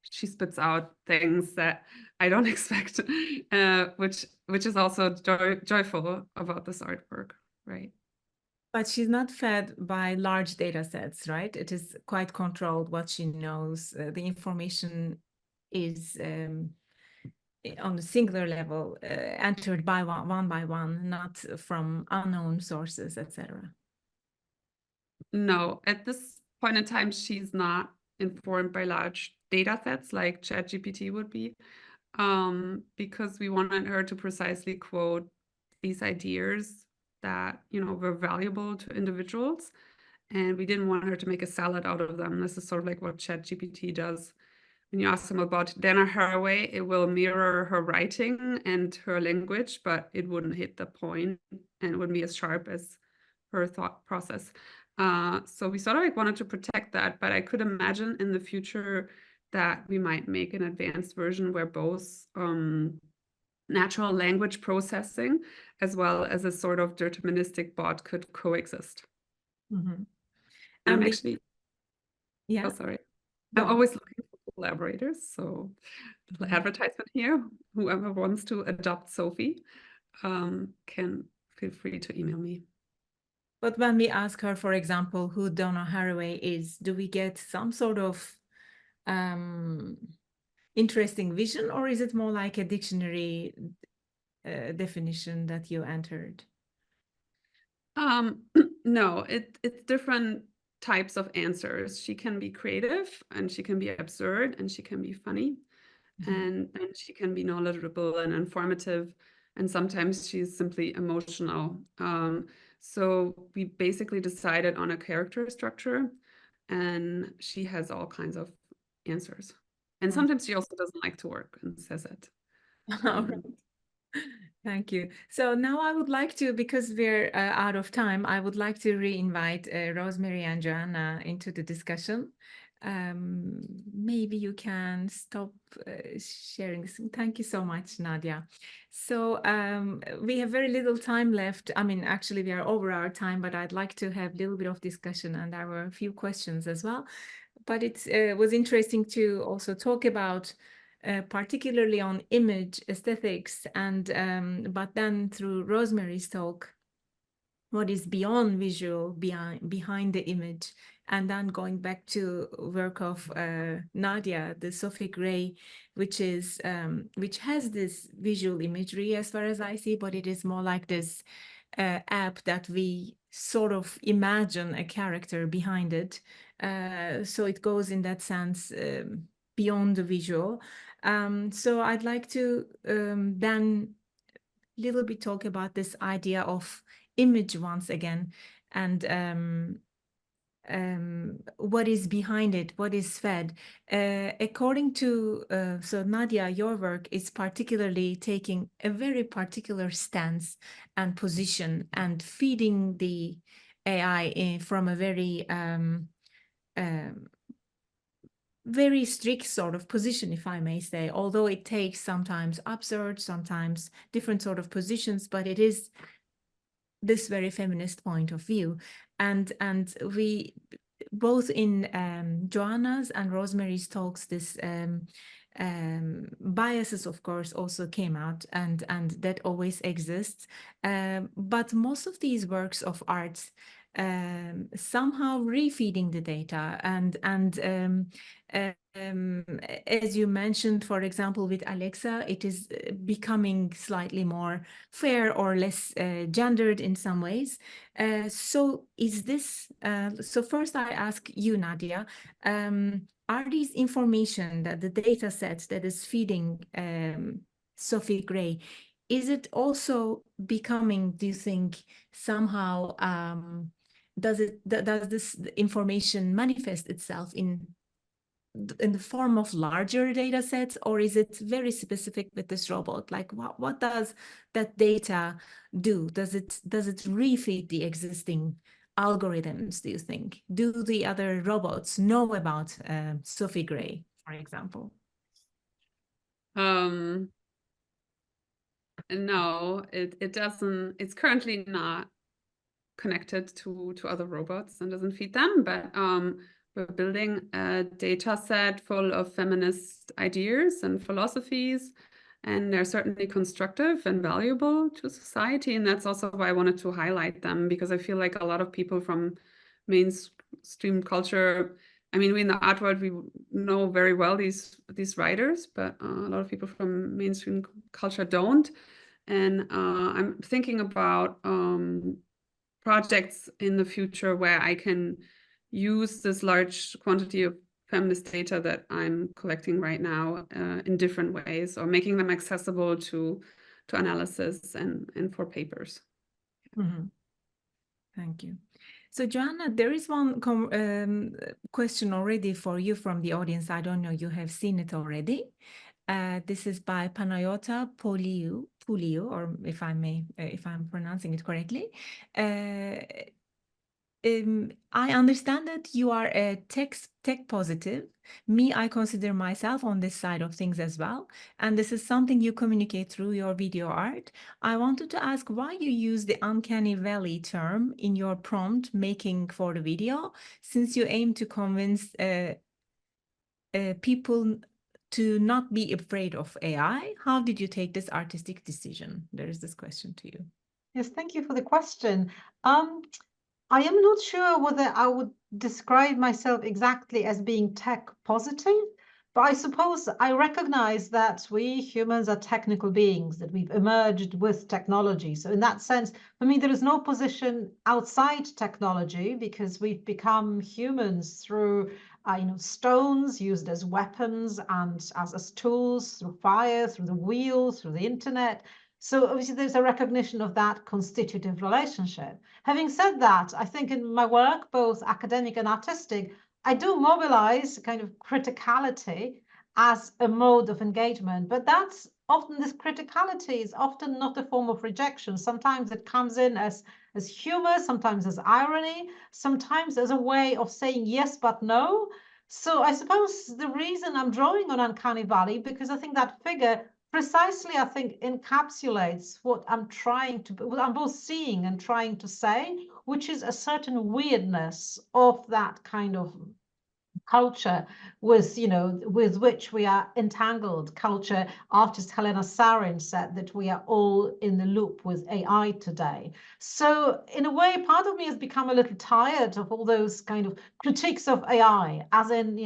spits out things that I don't expect, which is also joyful about this artwork, right? But she's not fed by large data sets, right? It is quite controlled what she knows. The information is on a singular level, entered by one by one, not from unknown sources, etc. No, at this point in time, she's not informed by large data sets like ChatGPT would be, because we wanted her to precisely quote these ideas that, were valuable to individuals. And we didn't want her to make a salad out of them. This is sort of like what ChatGPT does. When you ask them about Dana Haraway, it will mirror her writing and her language, but it wouldn't hit the point and it wouldn't be as sharp as her thought process. So we sort of like wanted to protect that, but I could imagine in the future that we might make an advanced version where both natural language processing as well as a sort of deterministic bot could coexist. Mm-hmm. I'm actually, yeah. oh, sorry. I'm always looking for collaborators. So the advertisement here, whoever wants to adopt Sophie can feel free to email me. But when we ask her, for example, who Donna Haraway is, do we get some sort of interesting vision, or is it more like a dictionary definition that you entered? No, it's different types of answers. She can be creative, and she can be absurd, and she can be funny, and she can be knowledgeable and informative, and sometimes she's simply emotional. So we basically decided on a character structure, and she has all kinds of answers. And sometimes she also doesn't like to work and says it. All right. Thank you. So now I would like to, because we're out of time, I would like to re-invite Rosemary and Joanna into the discussion. Maybe you can stop sharing. Thank you so much, Nadia. So we have very little time left. I mean, actually, we are over our time, but I'd like to have a little bit of discussion, and there were a few questions as well. But it was interesting to also talk about particularly on image aesthetics, and but then through Rosemary's talk, what is beyond visual, behind the image, and then going back to work of Nadia, the Sophie Gray, which has this visual imagery as far as I see, but it is more like this app that we sort of imagine a character behind it. So it goes in that sense beyond the visual. So I'd like to then a little bit talk about this idea of image once again, and what is behind it, what is fed. According to, so Nadia, your work is particularly taking a very particular stance and position and feeding the AI from a very strict sort of position, if I may say, although it takes sometimes absurd, sometimes different sort of positions, but it is this very feminist point of view. And we both in Joanna's and Rosemary's talks, this biases, of course, also came out, and that always exists. But most of these works of art somehow refeeding the data, and as you mentioned, for example, with Alexa, it is becoming slightly more fair or less gendered in some ways. So is this, so first I ask you, Nadia, are these information that the data set that is feeding Sophie Gray, is it also becoming, do you think, somehow, does this information manifest itself in the form of larger data sets, or is it very specific with this robot? Like what does that data do? Does it refeed the existing algorithms, do you think? Do the other robots know about Sophie Gray, for example? No, it doesn't. It's currently not connected to other robots and doesn't feed them, but we're building a data set full of feminist ideas and philosophies, and they're certainly constructive and valuable to society. And that's also why I wanted to highlight them, because I feel like a lot of people from mainstream culture, I mean, we in the art world, we know very well these writers, but a lot of people from mainstream culture don't. And I'm thinking about projects in the future where I can use this large quantity of feminist data that I'm collecting right now in different ways, or making them accessible to analysis and for papers. Mm-hmm. Thank you. So Joanna, there is one question already for you from the audience. I don't know, you have seen it already. This is by Panayota Poliou, or if I'm pronouncing it correctly. I understand that you are a tech positive. Me, I consider myself on this side of things as well. And this is something you communicate through your video art. I wanted to ask why you use the uncanny valley term in your prompt making for the video, since you aim to convince people to not be afraid of AI. How did you take this artistic decision? There is this question to you. Yes, thank you for the question. I am not sure whether I would describe myself exactly as being tech positive, but I suppose I recognize that we humans are technical beings, that we've emerged with technology. So in that sense, for me, there is no position outside technology, because we've become humans through stones used as weapons and as tools, through fire, through the wheel, through the internet. So obviously there's a recognition of that constitutive relationship. Having said that, I think in my work, both academic and artistic, I do mobilize kind of criticality as a mode of engagement, but that's often, this criticality is often not a form of rejection. Sometimes it comes in as humor, sometimes as irony, sometimes as a way of saying yes, but no. So I suppose the reason I'm drawing on Uncanny Valley, because I think that figure precisely, I think, encapsulates what I'm both seeing and trying to say, which is a certain weirdness of that kind of culture with which we are entangled. Culture, artist Helena Sarin said that we are all in the loop with AI today. So in a way, part of me has become a little tired of all those kind of critiques of AI, as in,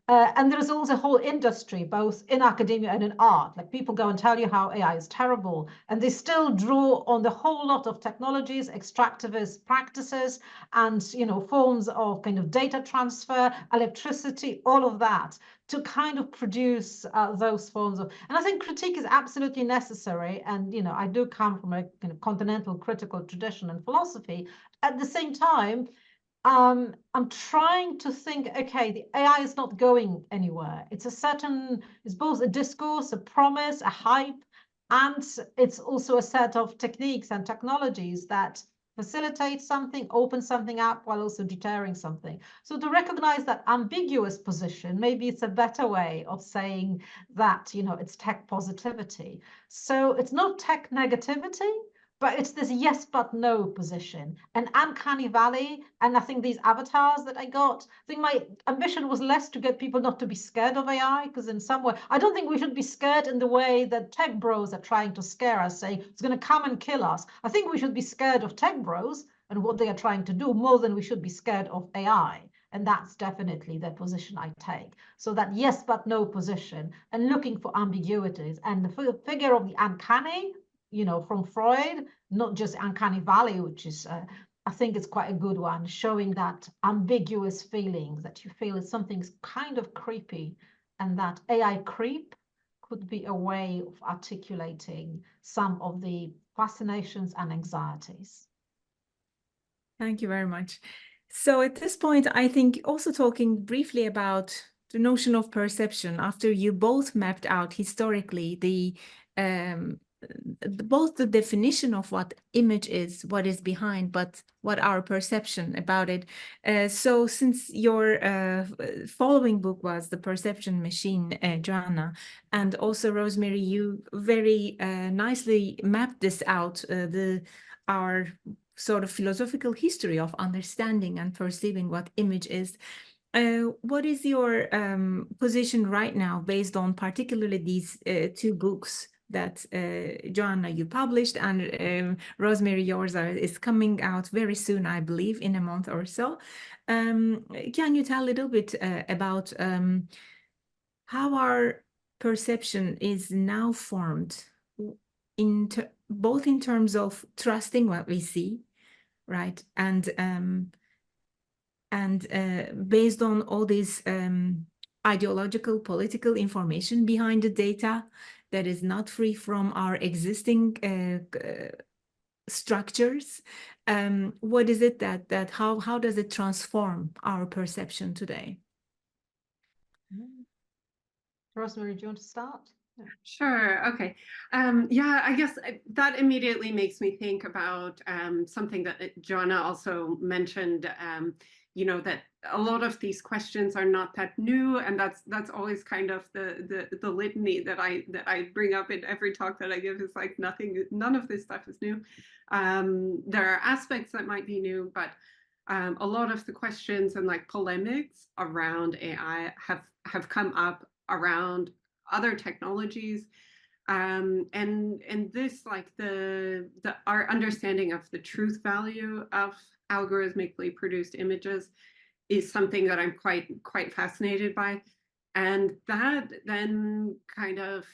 and there's also a whole industry, both in academia and in art. Like, people go and tell you how AI is terrible, and they still draw on the whole lot of technologies, extractivist practices, and, forms of kind of data transfer, electricity, all of that, to kind of produce those forms of, and I think critique is absolutely necessary. And, I do come from a kind of continental critical tradition and philosophy. At the same time, I'm trying to think, okay, the AI is not going anywhere. It's both a discourse, a promise, a hype, and it's also a set of techniques and technologies that facilitate something, open something up, while also deterring something. So to recognize that ambiguous position, maybe it's a better way of saying that, you know, it's tech positivity. So it's not tech negativity, but it's this yes but no position, an uncanny valley. And I think these avatars that I got, I think my ambition was less to get people not to be scared of AI, because in some way, I don't think we should be scared in the way that tech bros are trying to scare us, saying it's going to come and kill us. I think we should be scared of tech bros and what they are trying to do more than we should be scared of AI. And that's definitely the position I take. So that yes but no position and looking for ambiguities, and the figure of the uncanny, you know, from Freud, not just uncanny valley, which is, I think it's quite a good one, showing that ambiguous feeling that you feel is something's kind of creepy, and that AI creep could be a way of articulating some of the fascinations and anxieties. Thank you very much. So at this point, I think also talking briefly about the notion of perception, after you both mapped out historically both the definition of what image is, what is behind, but what our perception about it. So since your following book was The Perception Machine, Joanna, and also Rosemary, you very nicely mapped this out, our sort of philosophical history of understanding and perceiving what image is. What is your position right now based on particularly these two books that Joanna, you published, and Rosemary, yours is coming out very soon, I believe, in a month or so. Can you tell a little bit about how our perception is now formed, both in terms of trusting what we see, right, and based on all this ideological, political information behind the data that is not free from our existing structures. What is it how does it transform our perception today? Rosemary, do you want to start? Yeah. Sure. Okay. Yeah, I guess that immediately makes me think about something that Joanna also mentioned, you know, that a lot of these questions are not that new, and that's always kind of the litany that I bring up in every talk that I give. Is like none of this stuff is new. There are aspects that might be new, but a lot of the questions and like polemics around AI have come up around other technologies, and this, like our understanding of the truth value of algorithmically produced images is something that I'm quite fascinated by, and that then kind of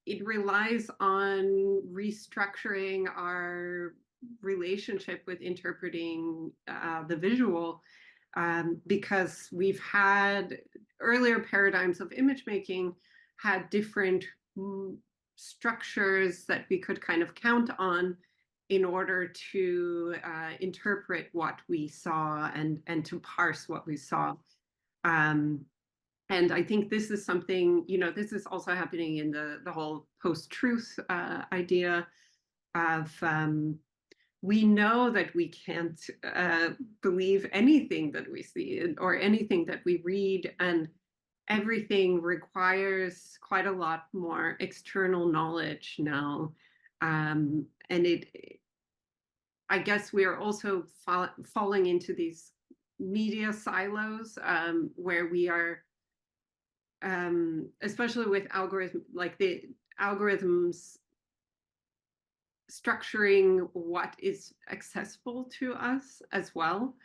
it relies on restructuring our relationship with interpreting the visual, because we've had earlier paradigms of image making had different structures that we could kind of count on in order to interpret what we saw and to parse what we saw. And I think this is something, you know, this is also happening in the whole post-truth idea of we know that we can't believe anything that we see or anything that we read, and everything requires quite a lot more external knowledge now. And I guess we are also falling into these media silos, where we are, especially with the algorithms structuring what is accessible to us as well,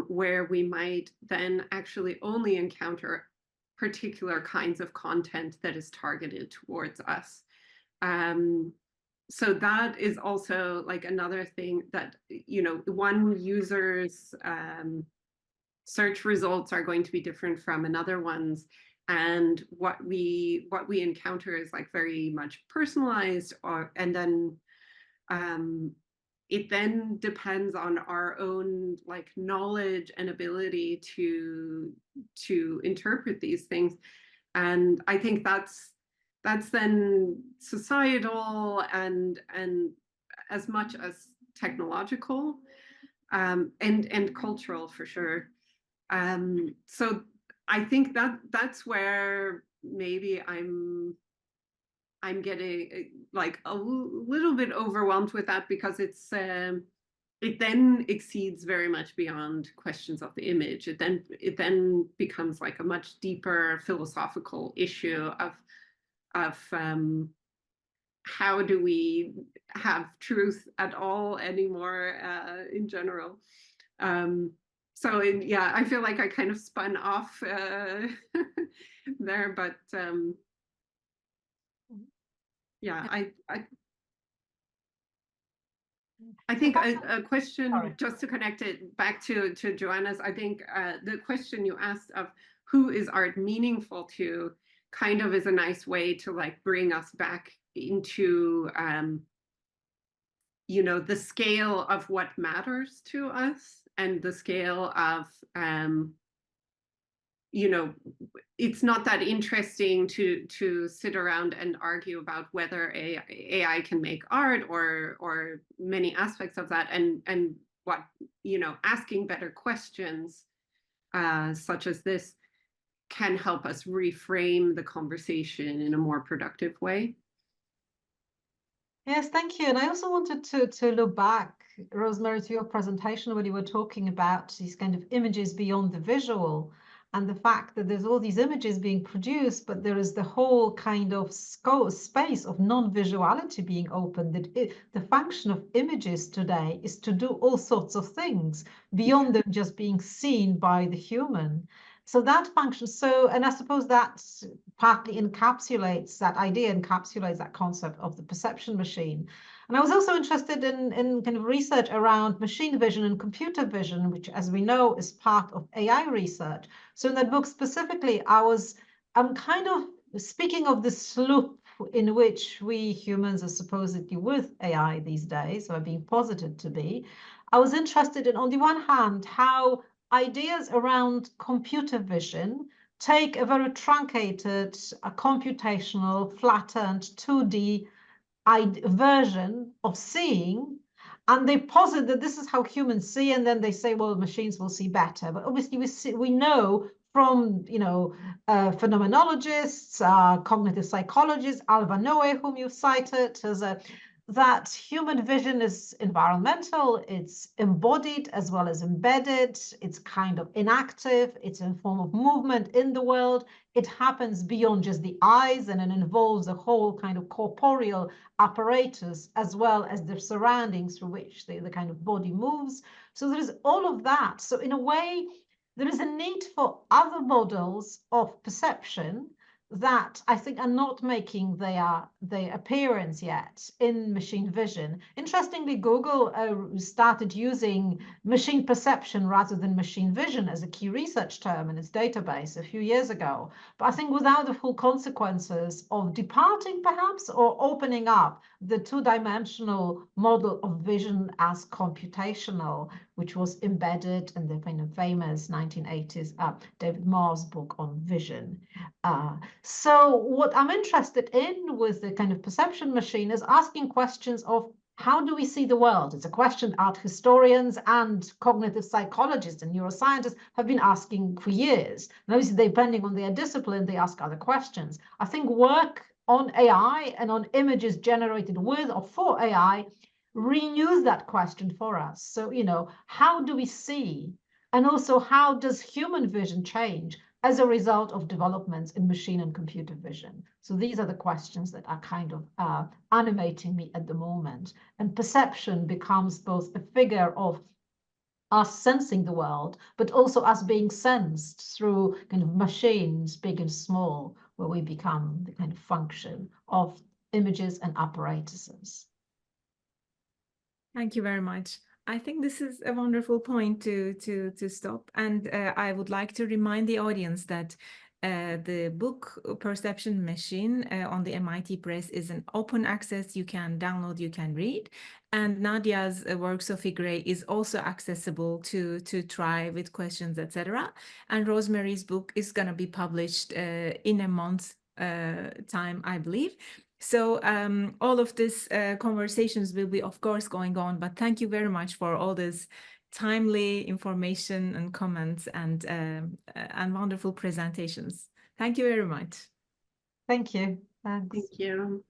where we might then actually only encounter particular kinds of content that is targeted towards us. So that is also like another thing that, you know, one user's search results are going to be different from another one's, and what we encounter is like very much personalized, and then it then depends on our own like knowledge and ability to interpret these things. And I think that's then societal, and as much as technological, and cultural for sure. So I think that's where maybe I'm getting like a little bit overwhelmed with that, because it's it then exceeds very much beyond questions of the image. It then becomes like a much deeper philosophical issue of how do we have truth at all anymore in general. So yeah, I feel like I kind of spun off there, but yeah, I think a question, just to connect it back to Joanna's, I think the question you asked of who is art meaningful to kind of is a nice way to like bring us back into you know, the scale of what matters to us, and the scale of you know, it's not that interesting to sit around and argue about whether AI can make art or many aspects of that, and what, you know, asking better questions such as this can help us reframe the conversation in a more productive way. Yes, thank you. And I also wanted to look back, Rosemary, to your presentation when you were talking about these kind of images beyond the visual, and the fact that there's all these images being produced, but there is the whole kind of space of non-visuality being opened. That the function of images today is to do all sorts of things beyond them just being seen by the human. So that function, and I suppose that partly encapsulates that idea, encapsulates that concept of the perception machine. And I was also interested in kind of research around machine vision and computer vision, which, as we know, is part of AI research. So in that book specifically, I'm kind of speaking of this loop in which we humans are supposedly with AI these days, or being posited to be. I was interested in, on the one hand, how ideas around computer vision take a very truncated, computational, flattened 2D version of seeing, and they posit that this is how humans see, and then they say, well, machines will see better. But obviously we know from, you know, phenomenologists, cognitive psychologists, Alva Noe, whom you cited, that human vision is environmental, it's embodied as well as embedded, it's kind of inactive, it's in form of movement in the world, it happens beyond just the eyes, and it involves a whole kind of corporeal apparatus as well as the surroundings through which the kind of body moves. So there is all of that. So in a way, there is a need for other models of perception that I think are not making their appearance yet in machine vision. Interestingly, Google started using machine perception rather than machine vision as a key research term in its database a few years ago. But I think without the full consequences of departing, perhaps, or opening up the two-dimensional model of vision as computational, which was embedded in the kind of famous 1980s David Marr's book on vision. So what I'm interested in with the kind of perception machine is asking questions of how do we see the world? It's a question art historians and cognitive psychologists and neuroscientists have been asking for years. And obviously, depending on their discipline, they ask other questions. I think work on AI and on images generated with or for AI renews that question for us. So, you know, how do we see? And also, how does human vision change as a result of developments in machine and computer vision? So these are the questions that are kind of animating me at the moment. And perception becomes both a figure of us sensing the world, but also us being sensed through kind of machines, big and small, where we become the kind of function of images and apparatuses. Thank you very much. I think this is a wonderful point to stop. And I would like to remind the audience that the book Perception Machine on the MIT Press is an open access. You can download, you can read. And Nadia's work, Sophie Gray, is also accessible to try with questions, etc. And Rosemary's book is going to be published in a month's time, I believe. So all of these conversations will be, of course, going on, but thank you very much for all this timely information and comments and wonderful presentations. Thank you very much. Thank you. Thanks. Thank you.